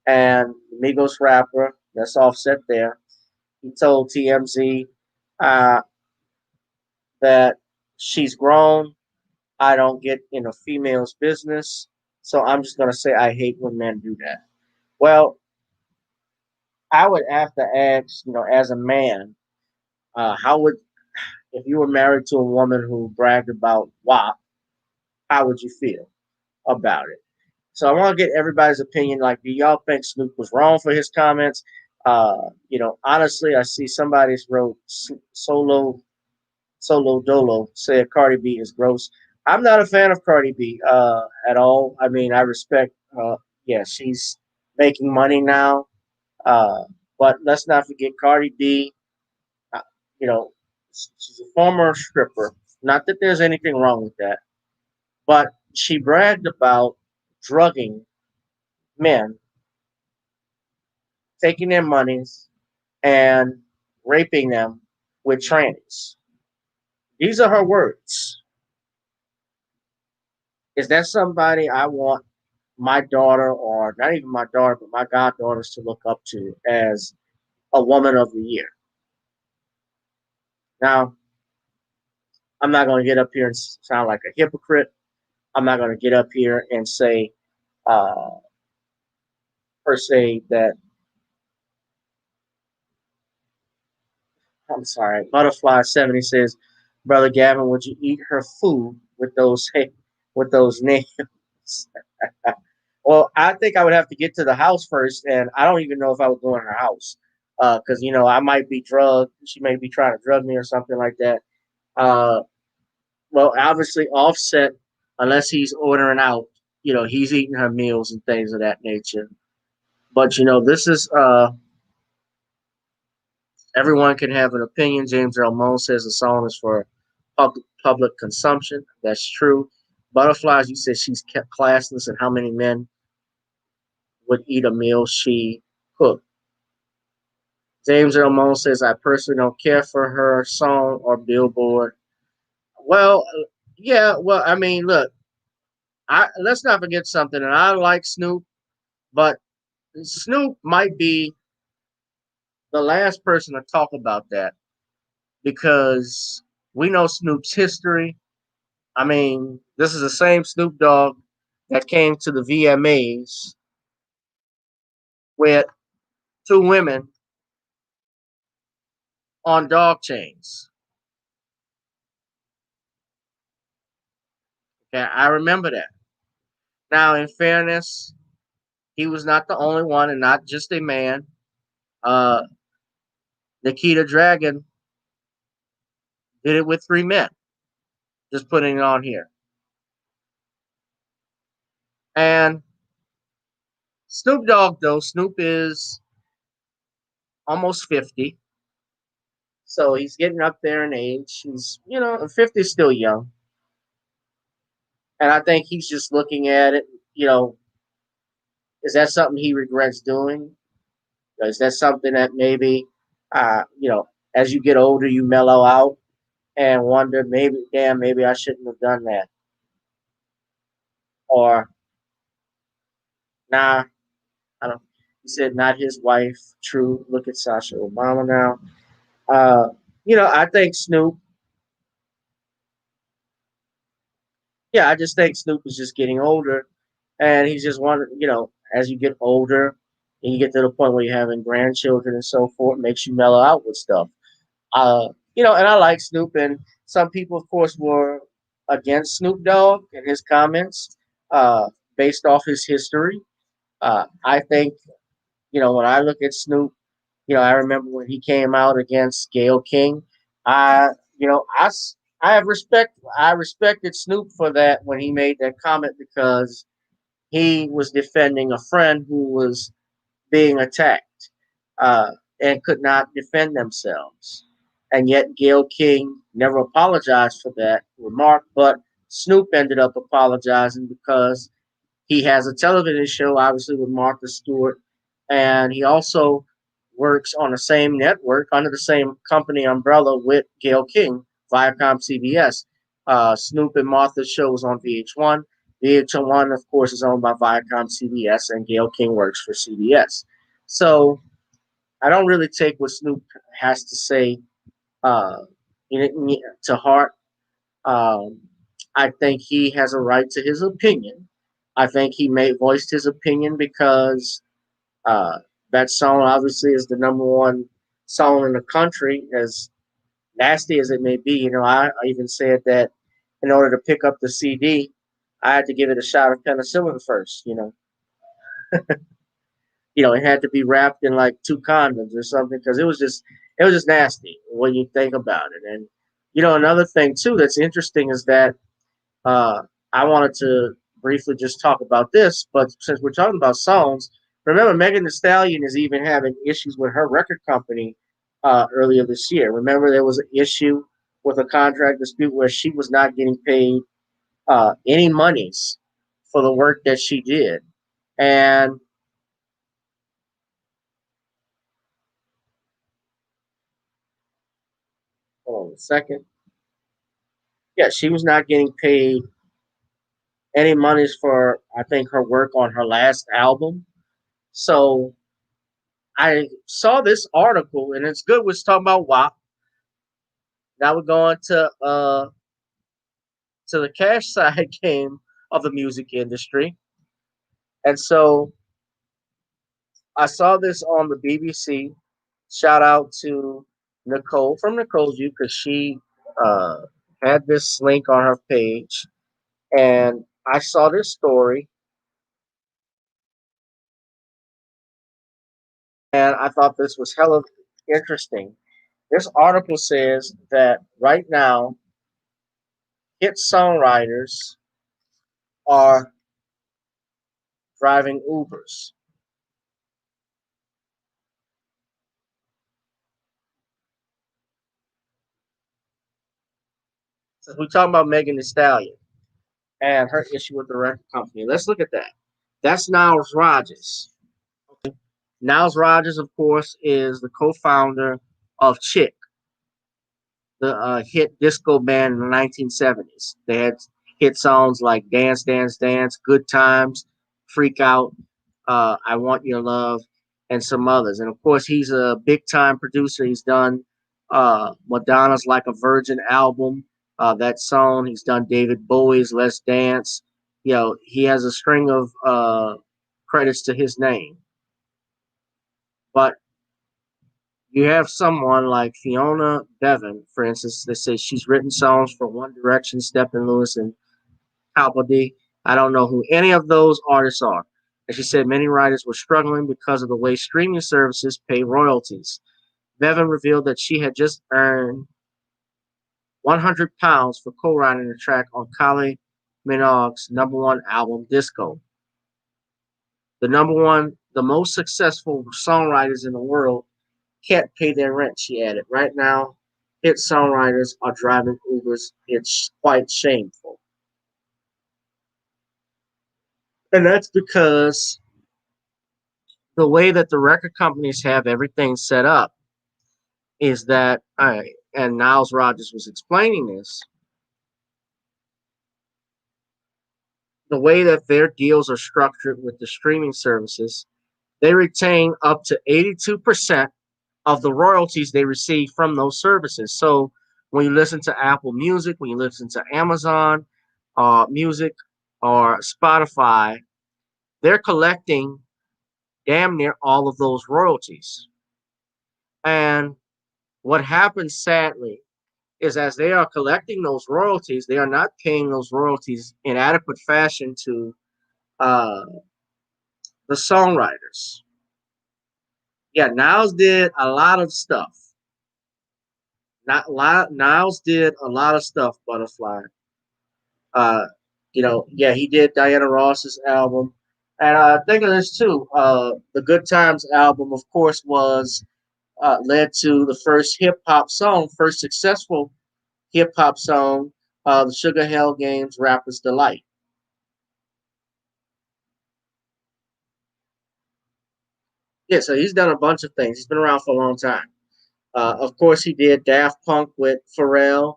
and Migos rapper, that's Offset there. He told TMZ, uh, that she's grown. I don't get in a female's business. So I'm just gonna say I hate when men do that. Well, I would have to ask, as a man, how would if you were married to a woman who bragged about WAP, how would you feel about it? So I want to get everybody's opinion. Like, do y'all think Snoop was wrong for his comments? Honestly, I see somebody's wrote solo dolo said Cardi B is gross. I'm not a fan of Cardi B at all. I mean, I respect. Yeah, she's making money now, uh, but let's not forget Cardi B. Uh, you know, she's a former stripper. Not that there's anything wrong with that, but she bragged about drugging men, taking their monies, and raping them with trannies. These are her words. Is that somebody I want my daughter, or not even my daughter, but my goddaughters to look up to as a woman of the year? Now, I'm not going to get up here and sound like a hypocrite. I'm not going to get up here and say, uh, per se, that I'm sorry. Butterfly 70 says, "Brother Gavin, would you eat her food with those nails?" Well, I think I would have to get to the house first, and I don't even know if I would go in her house because I might be drugged. She may be trying to drug me or something like that. Uh, well, obviously, Offset, unless he's ordering out, he's eating her meals and things of that nature. But this is everyone can have an opinion. James Ramon says the song is for public consumption. That's true. Butterflies, you said she's kept classless, and how many men would eat a meal she cooked? James Ramon says, I personally don't care for her song or Billboard. Well, yeah, well, I mean, look, let's not forget something, and I like Snoop, but Snoop might be the last person to talk about that because we know Snoop's history. I mean, this is the same Snoop Dogg that came to the VMAs with two women on dog chains. Okay, I remember that. Now, in fairness, he was not the only one and not just a man. Uh, Nikita Dragon did it with three men, just putting it on here. And Snoop Dogg, though, Snoop is almost 50. So he's getting up there in age. He's, 50 is still young. And I think he's just looking at it, is that something he regrets doing? Is that something that maybe, as you get older, you mellow out and wonder, maybe, damn, maybe I shouldn't have done that? Or, nah, I don't. He said, not his wife. True. Look at Sasha Obama now. I think Snoop, I just think Snoop is just getting older. And he's just wondering, as you get older and you get to the point where you're having grandchildren and so forth, makes you mellow out with stuff. And I like Snoop, and some people, of course, were against Snoop Dogg and his comments based off his history. I think, when I look at Snoop, I remember when he came out against Gayle King. I, you know, I, s- I have respect. I respected Snoop for that when he made that comment because he was defending a friend who was being attacked uh, and could not defend themselves. And yet, Gayle King never apologized for that remark, but Snoop ended up apologizing because he has a television show, obviously, with Martha Stewart, and he also works on the same network under the same company umbrella with Gayle King, Viacom CBS. Snoop and Martha's show is on VH1. VH1, of course, is owned by Viacom CBS, and Gayle King works for CBS. So I don't really take what Snoop has to say, uh, to heart. Um, I think he has a right to his opinion. I think he may voiced his opinion because uh, that song obviously is the number one song in the country. As nasty as it may be, I even said that in order to pick up the CD, I had to give it a shot of penicillin first. It had to be wrapped in like two condoms or something because it was just nasty when you think about it. And another thing too that's interesting is that uh, I wanted to briefly just talk about this, but since we're talking about songs, remember Megan Thee Stallion is even having issues with her record company earlier this year. Remember there was an issue with a contract dispute where she was not getting paid any monies for the work that she did, and hold on a second. Yeah, she was not getting paid any monies for I think her work on her last album. So I saw this article, and it's good. We're talking about WAP. Now we're going to the cash side game of the music industry, and so I saw this on the BBC. Shout out to Nicole from Nicole's You because she uh, had this link on her page, and I saw this story, and I thought this was hella interesting. This article says that right now, hit songwriters are driving Ubers. So we're talking about Megan Thee Stallion and her issue with the record company. Let's look at that. That's Niles Rogers. Niles Rogers, of course, is the co-founder of Chick, the hit disco band in the 1970s. They had hit songs like Dance, Dance, Dance, Good Times, Freak Out, I Want Your Love, and some others. And of course, he's a big time producer. He's done Madonna's Like a Virgin album, that song. He's done David Bowie's Let's Dance. He has a string of credits to his name. But you have someone like Fiona Bevan, for instance, that says she's written songs for One Direction, Steppenwolf, and Cardi. I don't know who any of those artists are. And she said many writers were struggling because of the way streaming services pay royalties. Bevan revealed that she had just earned £100 for co-writing a track on Kylie Minogue's number one album, Disco. The most successful songwriters in the world can't pay their rent, she added. Right now, hit songwriters are driving Ubers. It's quite shameful. And that's because the way that the record companies have everything set up is that, and Niles Rogers was explaining this, the way that their deals are structured with the streaming services, they retain up to 82% of the royalties they receive from those services. So when you listen to Apple Music, when you listen to Amazon Music or Spotify, they're collecting damn near all of those royalties. And what happens sadly is as they are collecting those royalties, they are not paying those royalties in adequate fashion to uh, the songwriters. Yeah, Niles did a lot of stuff. Niles did a lot of stuff, Butterfly. Uh, yeah, he did Diana Ross's album. And think of this too. The Good Times album, of course, was led to the first hip hop song, first successful hip hop song, the Sugar Hill Games Rapper's Delight. Yeah, so he's done a bunch of things. He's been around for a long time. Of course, he did Daft Punk with Pharrell,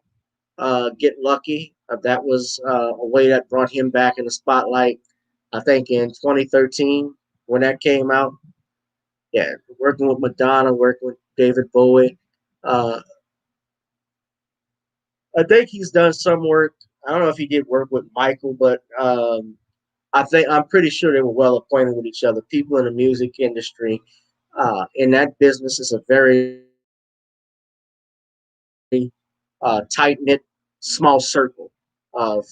Get Lucky. That was a way that brought him back in the spotlight, I think, in 2013 when that came out. Yeah, working with Madonna, working with David Bowie. Uh, I think he's done some work. I don't know if he did work with Michael, but I'm pretty sure they were well acquainted with each other. People in the music industry, in that business, is a very tight knit, small circle of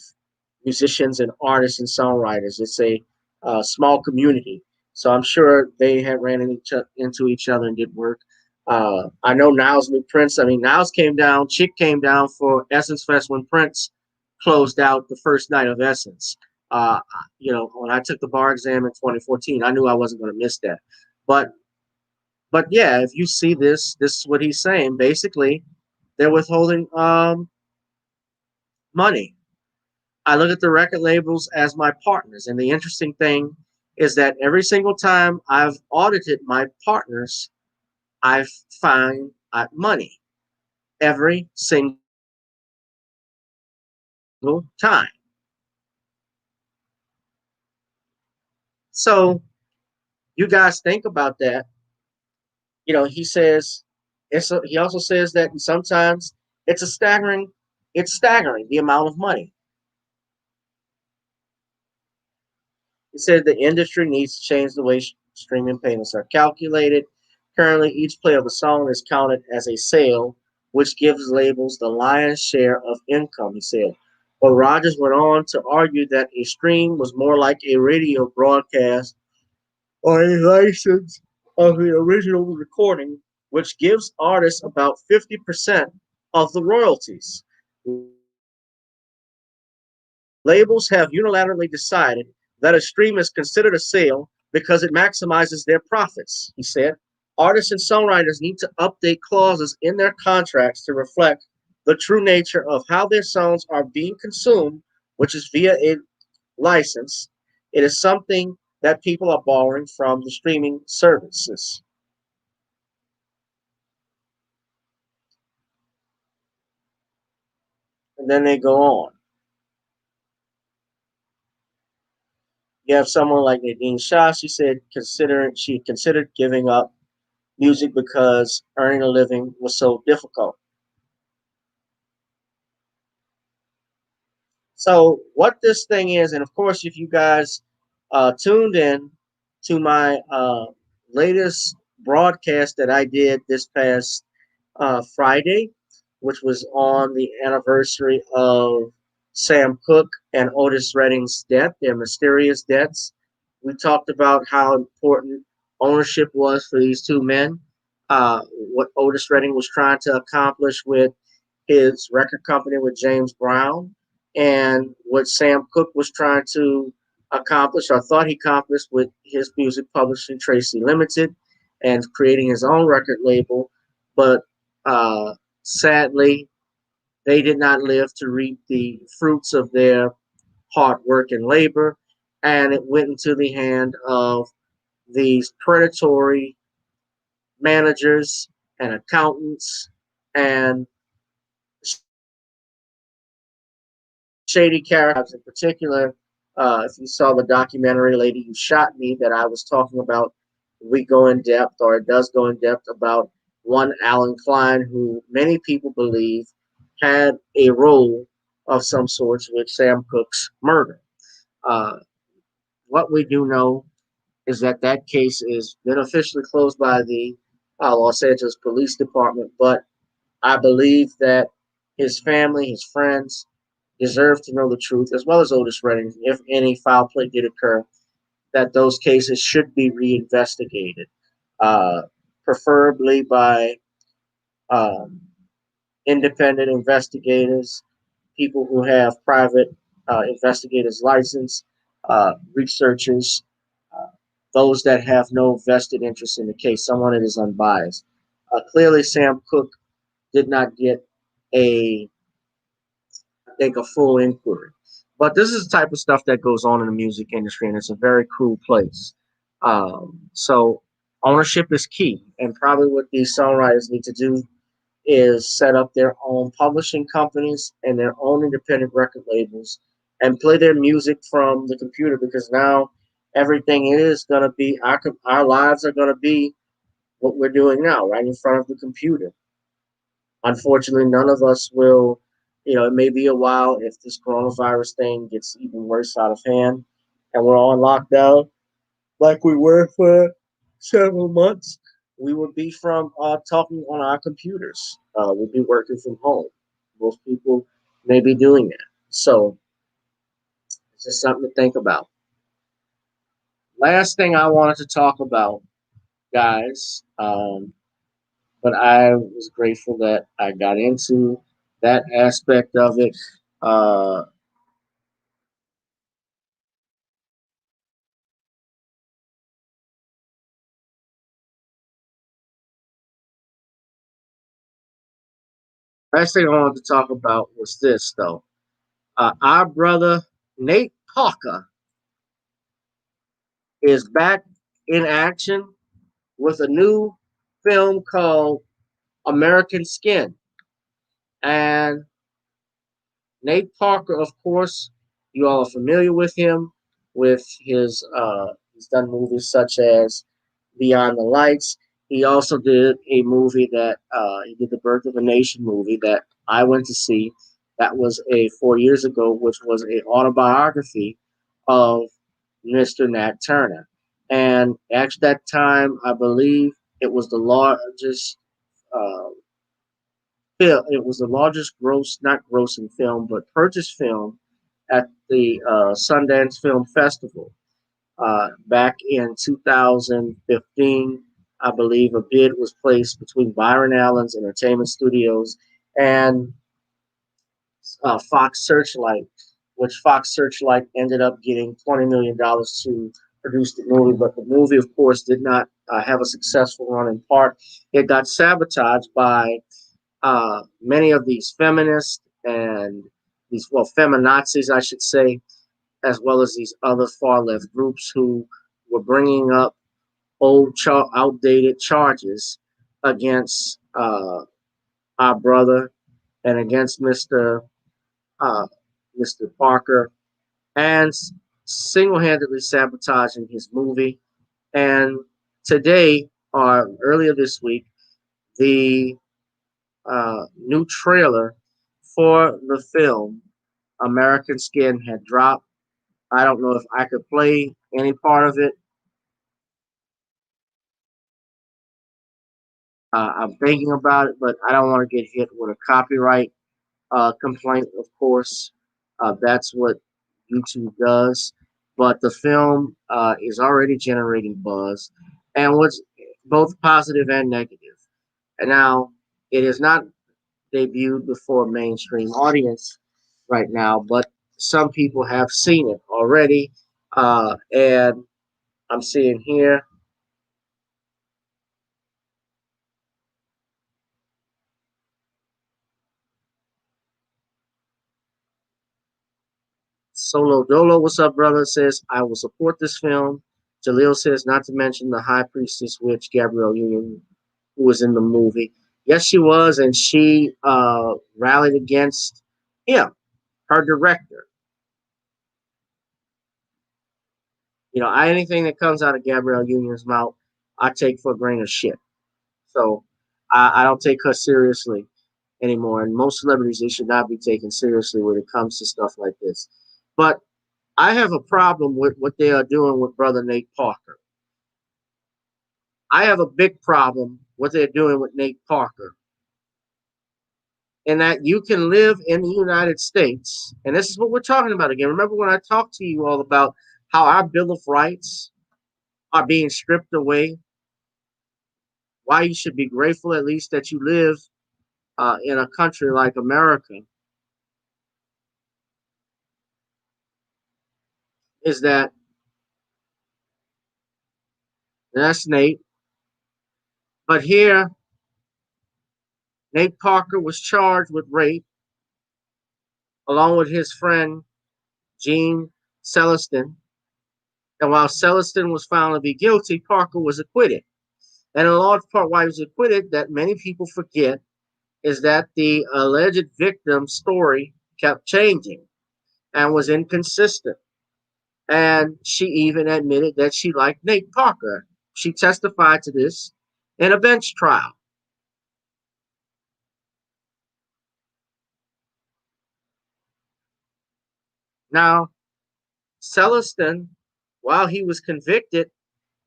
musicians and artists and songwriters. It's a small community. So I'm sure they had ran into each other and did work. I know Niles knew Prince. I mean, Niles came down, Chick came down for Essence Fest when Prince closed out the first night of Essence. Uh, when I took the bar exam in 2014, I knew I wasn't going to miss that. But but yeah, if you see this is what he's saying. Basically, they're withholding money. I look at the record labels as my partners. And the interesting thing is that every single time I've audited my partners, I find money every single time. So you guys think about that. He says he also says that sometimes it's staggering the amount of money. He said the industry needs to change the way streaming payments are calculated. Currently, each play of a song is counted as a sale, which gives labels the lion's share of income, he said. But Rogers went on to argue that a stream was more like a radio broadcast or a license of the original recording, which gives artists about 50% of the royalties. Labels have unilaterally decided that a stream is considered a sale because it maximizes their profits, he said. Artists and songwriters need to update clauses in their contracts to reflect the true nature of how their songs are being consumed, which is via a license. It is something that people are borrowing from the streaming services. And then they go on. You have someone like Nadine Shah. She considered giving up music because earning a living was so difficult. So what this thing is, and of course, if you guys tuned in to my latest broadcast that I did this past Friday, which was on the anniversary of Sam Cooke and Otis Redding's death, their mysterious deaths. We talked about how important ownership was for these two men, what Otis Redding was trying to accomplish with his record company with James Brown, and what Sam Cooke was trying to accomplish or thought he accomplished with his music publishing Tracy Limited and creating his own record label. But sadly, they did not live to reap the fruits of their hard work and labor, and it went into the hand of these predatory managers and accountants and shady characters. In particular, if you saw the documentary Lady Who Shot Me that I was talking about, we go in depth, or it does go in depth, about one Alan Klein, who many people believe had a role of some sorts with Sam Cooke's murder. Uh, what we do know is that that case has been officially closed by the Los Angeles Police Department, but I believe that his family, his friends, deserve to know the truth, as well as Otis Redding. If any foul play did occur, that those cases should be reinvestigated, uh, preferably by um, independent investigators, people who have private investigators' license, researchers, uh, those that have no vested interest in the case, someone that is unbiased. Clearly, Sam Cooke did not get a think a full inquiry. But this is the type of stuff that goes on in the music industry, and it's a very cruel place. So ownership is key, and probably what these songwriters need to do is set up their own publishing companies and their own independent record labels and play their music from the computer, because now everything is going to be our lives are going to be what we're doing now, right in front of the computer. Unfortunately, none of us will It may be a while if this coronavirus thing gets even worse out of hand and we're all in lockdown like we were for several months. We would be from talking on our computers. We'd be working from home. Most people may be doing that. So it's just something to think about. Last thing I wanted to talk about, guys, but I was grateful that I got into that aspect of it. Uh, Last thing I wanted to talk about was this, though. Our brother Nate Parker is back in action with a new film called American Skin. And Nate Parker, of course, you all are familiar with him with he's done movies such as Beyond the Lights. He also did a movie that he did the Birth of a Nation movie that I went to see. That was a 4 years ago, which was a autobiography of Mr. Nat Turner. And at that time, I believe it was the largest uh, film. It was the largest gross, not grossing film, but purchase film at the Sundance Film Festival back in 2015. I believe a bid was placed between Byron Allen's Entertainment Studios and Fox Searchlight, which Fox Searchlight ended up getting $20 million to produce the movie. But the movie, of course, did not have a successful run. In part, it got sabotaged by many of these feminists and these, well, feminazis, I should say, as well as these other far left groups who were bringing up outdated charges against our brother and against uh, Mr. Parker, and single-handedly sabotaging his movie. And today, or earlier this week, the new trailer for the film American Skin had dropped. I don't know if I could play any part of it. I'm thinking about it, but I don't want to get hit with a copyright complaint, of course. That's what YouTube does. But the film is already generating buzz, and what's both positive and negative. And now it is not debuted before a mainstream audience right now, but some people have seen it already. And I'm seeing here Solo Dolo, what's up, brother? Says, I will support this film. Jaleel says, not to mention the high priestess witch, Gabrielle Union, who was in the movie. Yes, she was, and she rallied against him, her director. Anything that comes out of Gabrielle Union's mouth, I take for a grain of shit. So I don't take her seriously anymore. And most celebrities, they should not be taken seriously when it comes to stuff like this. But I have a problem with what they are doing with brother Nate Parker. I have a big problem what they're doing with Nate Parker. In that you can live in the United States, and this is what we're talking about again. Remember when I talked to you all about how our Bill of Rights are being stripped away? Why you should be grateful at least that you live in a country like America is that that's Nate. But here, Nate Parker was charged with rape along with his friend Gene Celestin. And while Celestin was found to be guilty, Parker was acquitted. And in large part, why he was acquitted, that many people forget, is that the alleged victim's story kept changing and was inconsistent. And she even admitted that she liked Nate Parker. She testified to this in a bench trial. Now, Celestin, while he was convicted,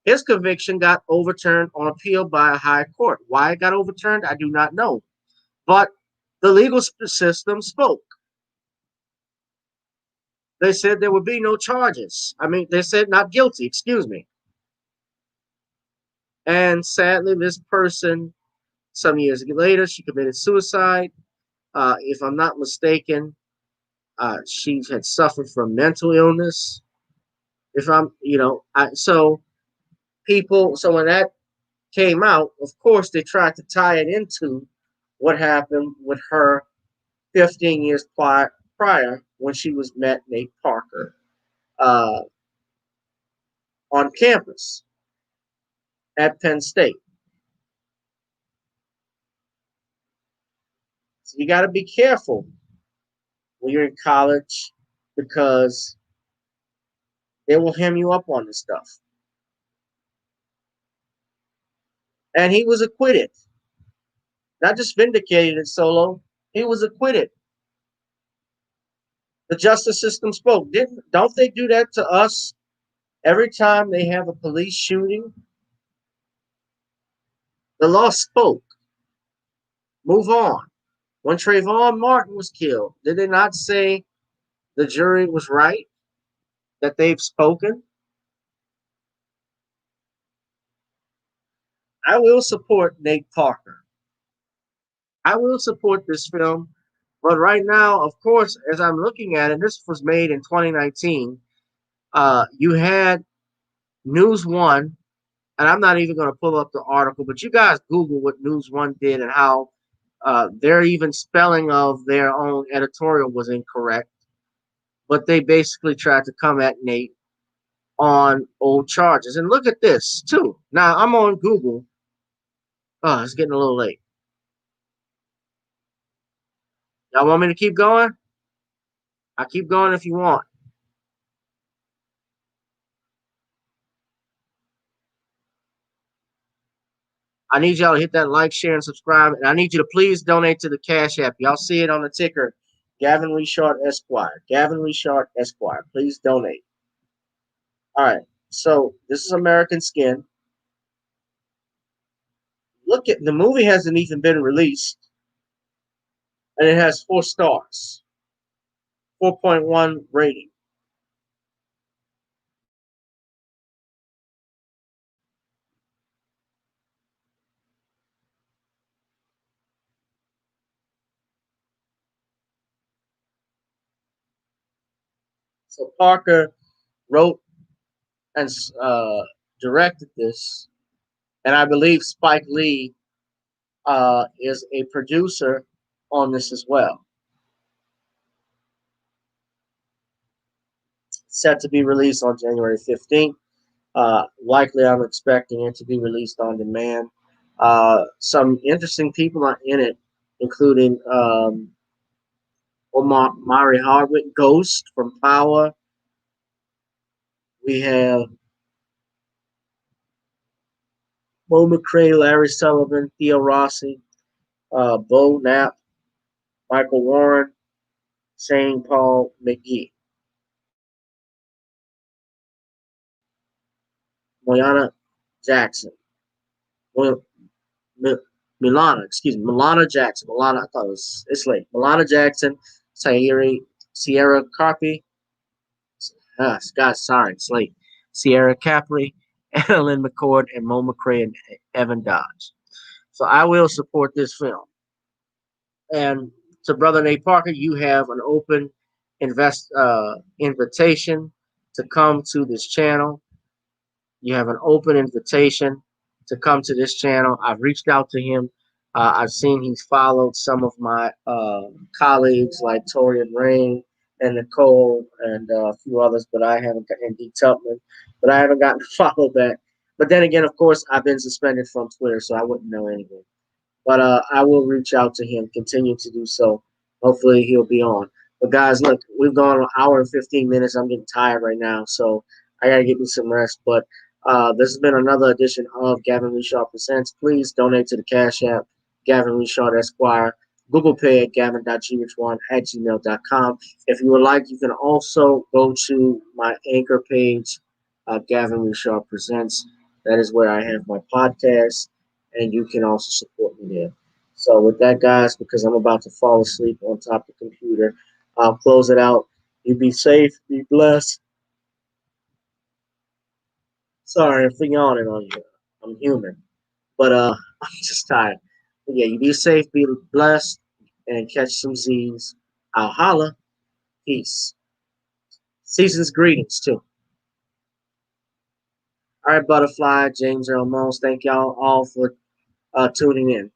his conviction got overturned on appeal by a high court. Why it got overturned, I do not know. But the legal system spoke. They said there would be no charges. I mean, they said not guilty, excuse me. And sadly, this person, some years later, she committed suicide. If I'm not mistaken, she had suffered from mental illness. If I'm, so so when that came out, of course, they tried to tie it into what happened with her 15 years prior when she was met Nate Parker uh, on campus at Penn State. So you got to be careful when you're in college because they will hem you up on this stuff. And he was acquitted. Not just vindicated in solo, he was acquitted. The justice system spoke. Don't they do that to us every time they have a police shooting? The law spoke. Move on. When Trayvon Martin was killed, did they not say the jury was right? That they've spoken? I will support Nate Parker. I will support this film. But right now, of course, as I'm looking at it, this was made in 2019. You had News One, and I'm not even going to pull up the article, but you guys Google what News One did and how their even spelling of their own editorial was incorrect. But they basically tried to come at Nate on old charges. And look at this, too. Now, I'm on Google. Oh, it's getting a little late. Y'all want me to keep going? I'll keep going if you want. I need y'all to hit that like, share, and subscribe. And I need you to please donate to the Cash App. Y'all see it on the ticker. Gavin Richard Esquire. Gavin Richard Esquire. Please donate. All right. So this is American Skin. Look at the movie hasn't even been released. And it has 4 stars. 4.1 rating. So Parker wrote and directed this, and I believe Spike Lee is a producer on this as well. Set to be released on January 15th. Likely, I'm expecting it to be released on demand. Some interesting people are in it, including Omari Hardwick, Ghost from Power. We have Mo McCrae, Larry Sullivan, Theo Rossi, Bo Knapp, Michael Warren, Shane Paul McGee, Moyana Jackson, Milana Jackson. I thought it's late. Milana Jackson, Sierra Carpi. Sorry, it's late. Sierra Capri, Ellen McCord, and Mo McCrae and Evan Dodge. So I will support this film. And to Brother Nate Parker, you have an open invitation to come to this channel. You have an open invitation to come to this channel. I've reached out to him. I've seen he's followed some of my colleagues like Torian Rain and Nicole and a few others, but I haven't got Indy Tubman, but I haven't gotten to follow back. But then again, of course, I've been suspended from Twitter, so I wouldn't know anything. But I will reach out to him, continue to do so. Hopefully he'll be on. But guys, look, we've gone an hour and 15 minutes. I'm getting tired right now, so I got to get me some rest. But this has been another edition of Gavin Richard Presents. Please donate to the Cash App, Gavin Richard Esquire. GooglePay at Gavin.grich1@gmail.com. If you would like, you can also go to my anchor page, Gavin Richard Presents. That is where I have my podcast, and you can also support me there. So, with that, guys, because I'm about to fall asleep on top of the computer, I'll close it out. You be safe, be blessed. Sorry for yawning on you. I'm human, but I'm just tired. But yeah, you be safe, be blessed, and catch some Z's. I'll holla. Peace. Season's greetings too. All right, Butterfly, James Earl Mones. Thank y'all all for tuning in.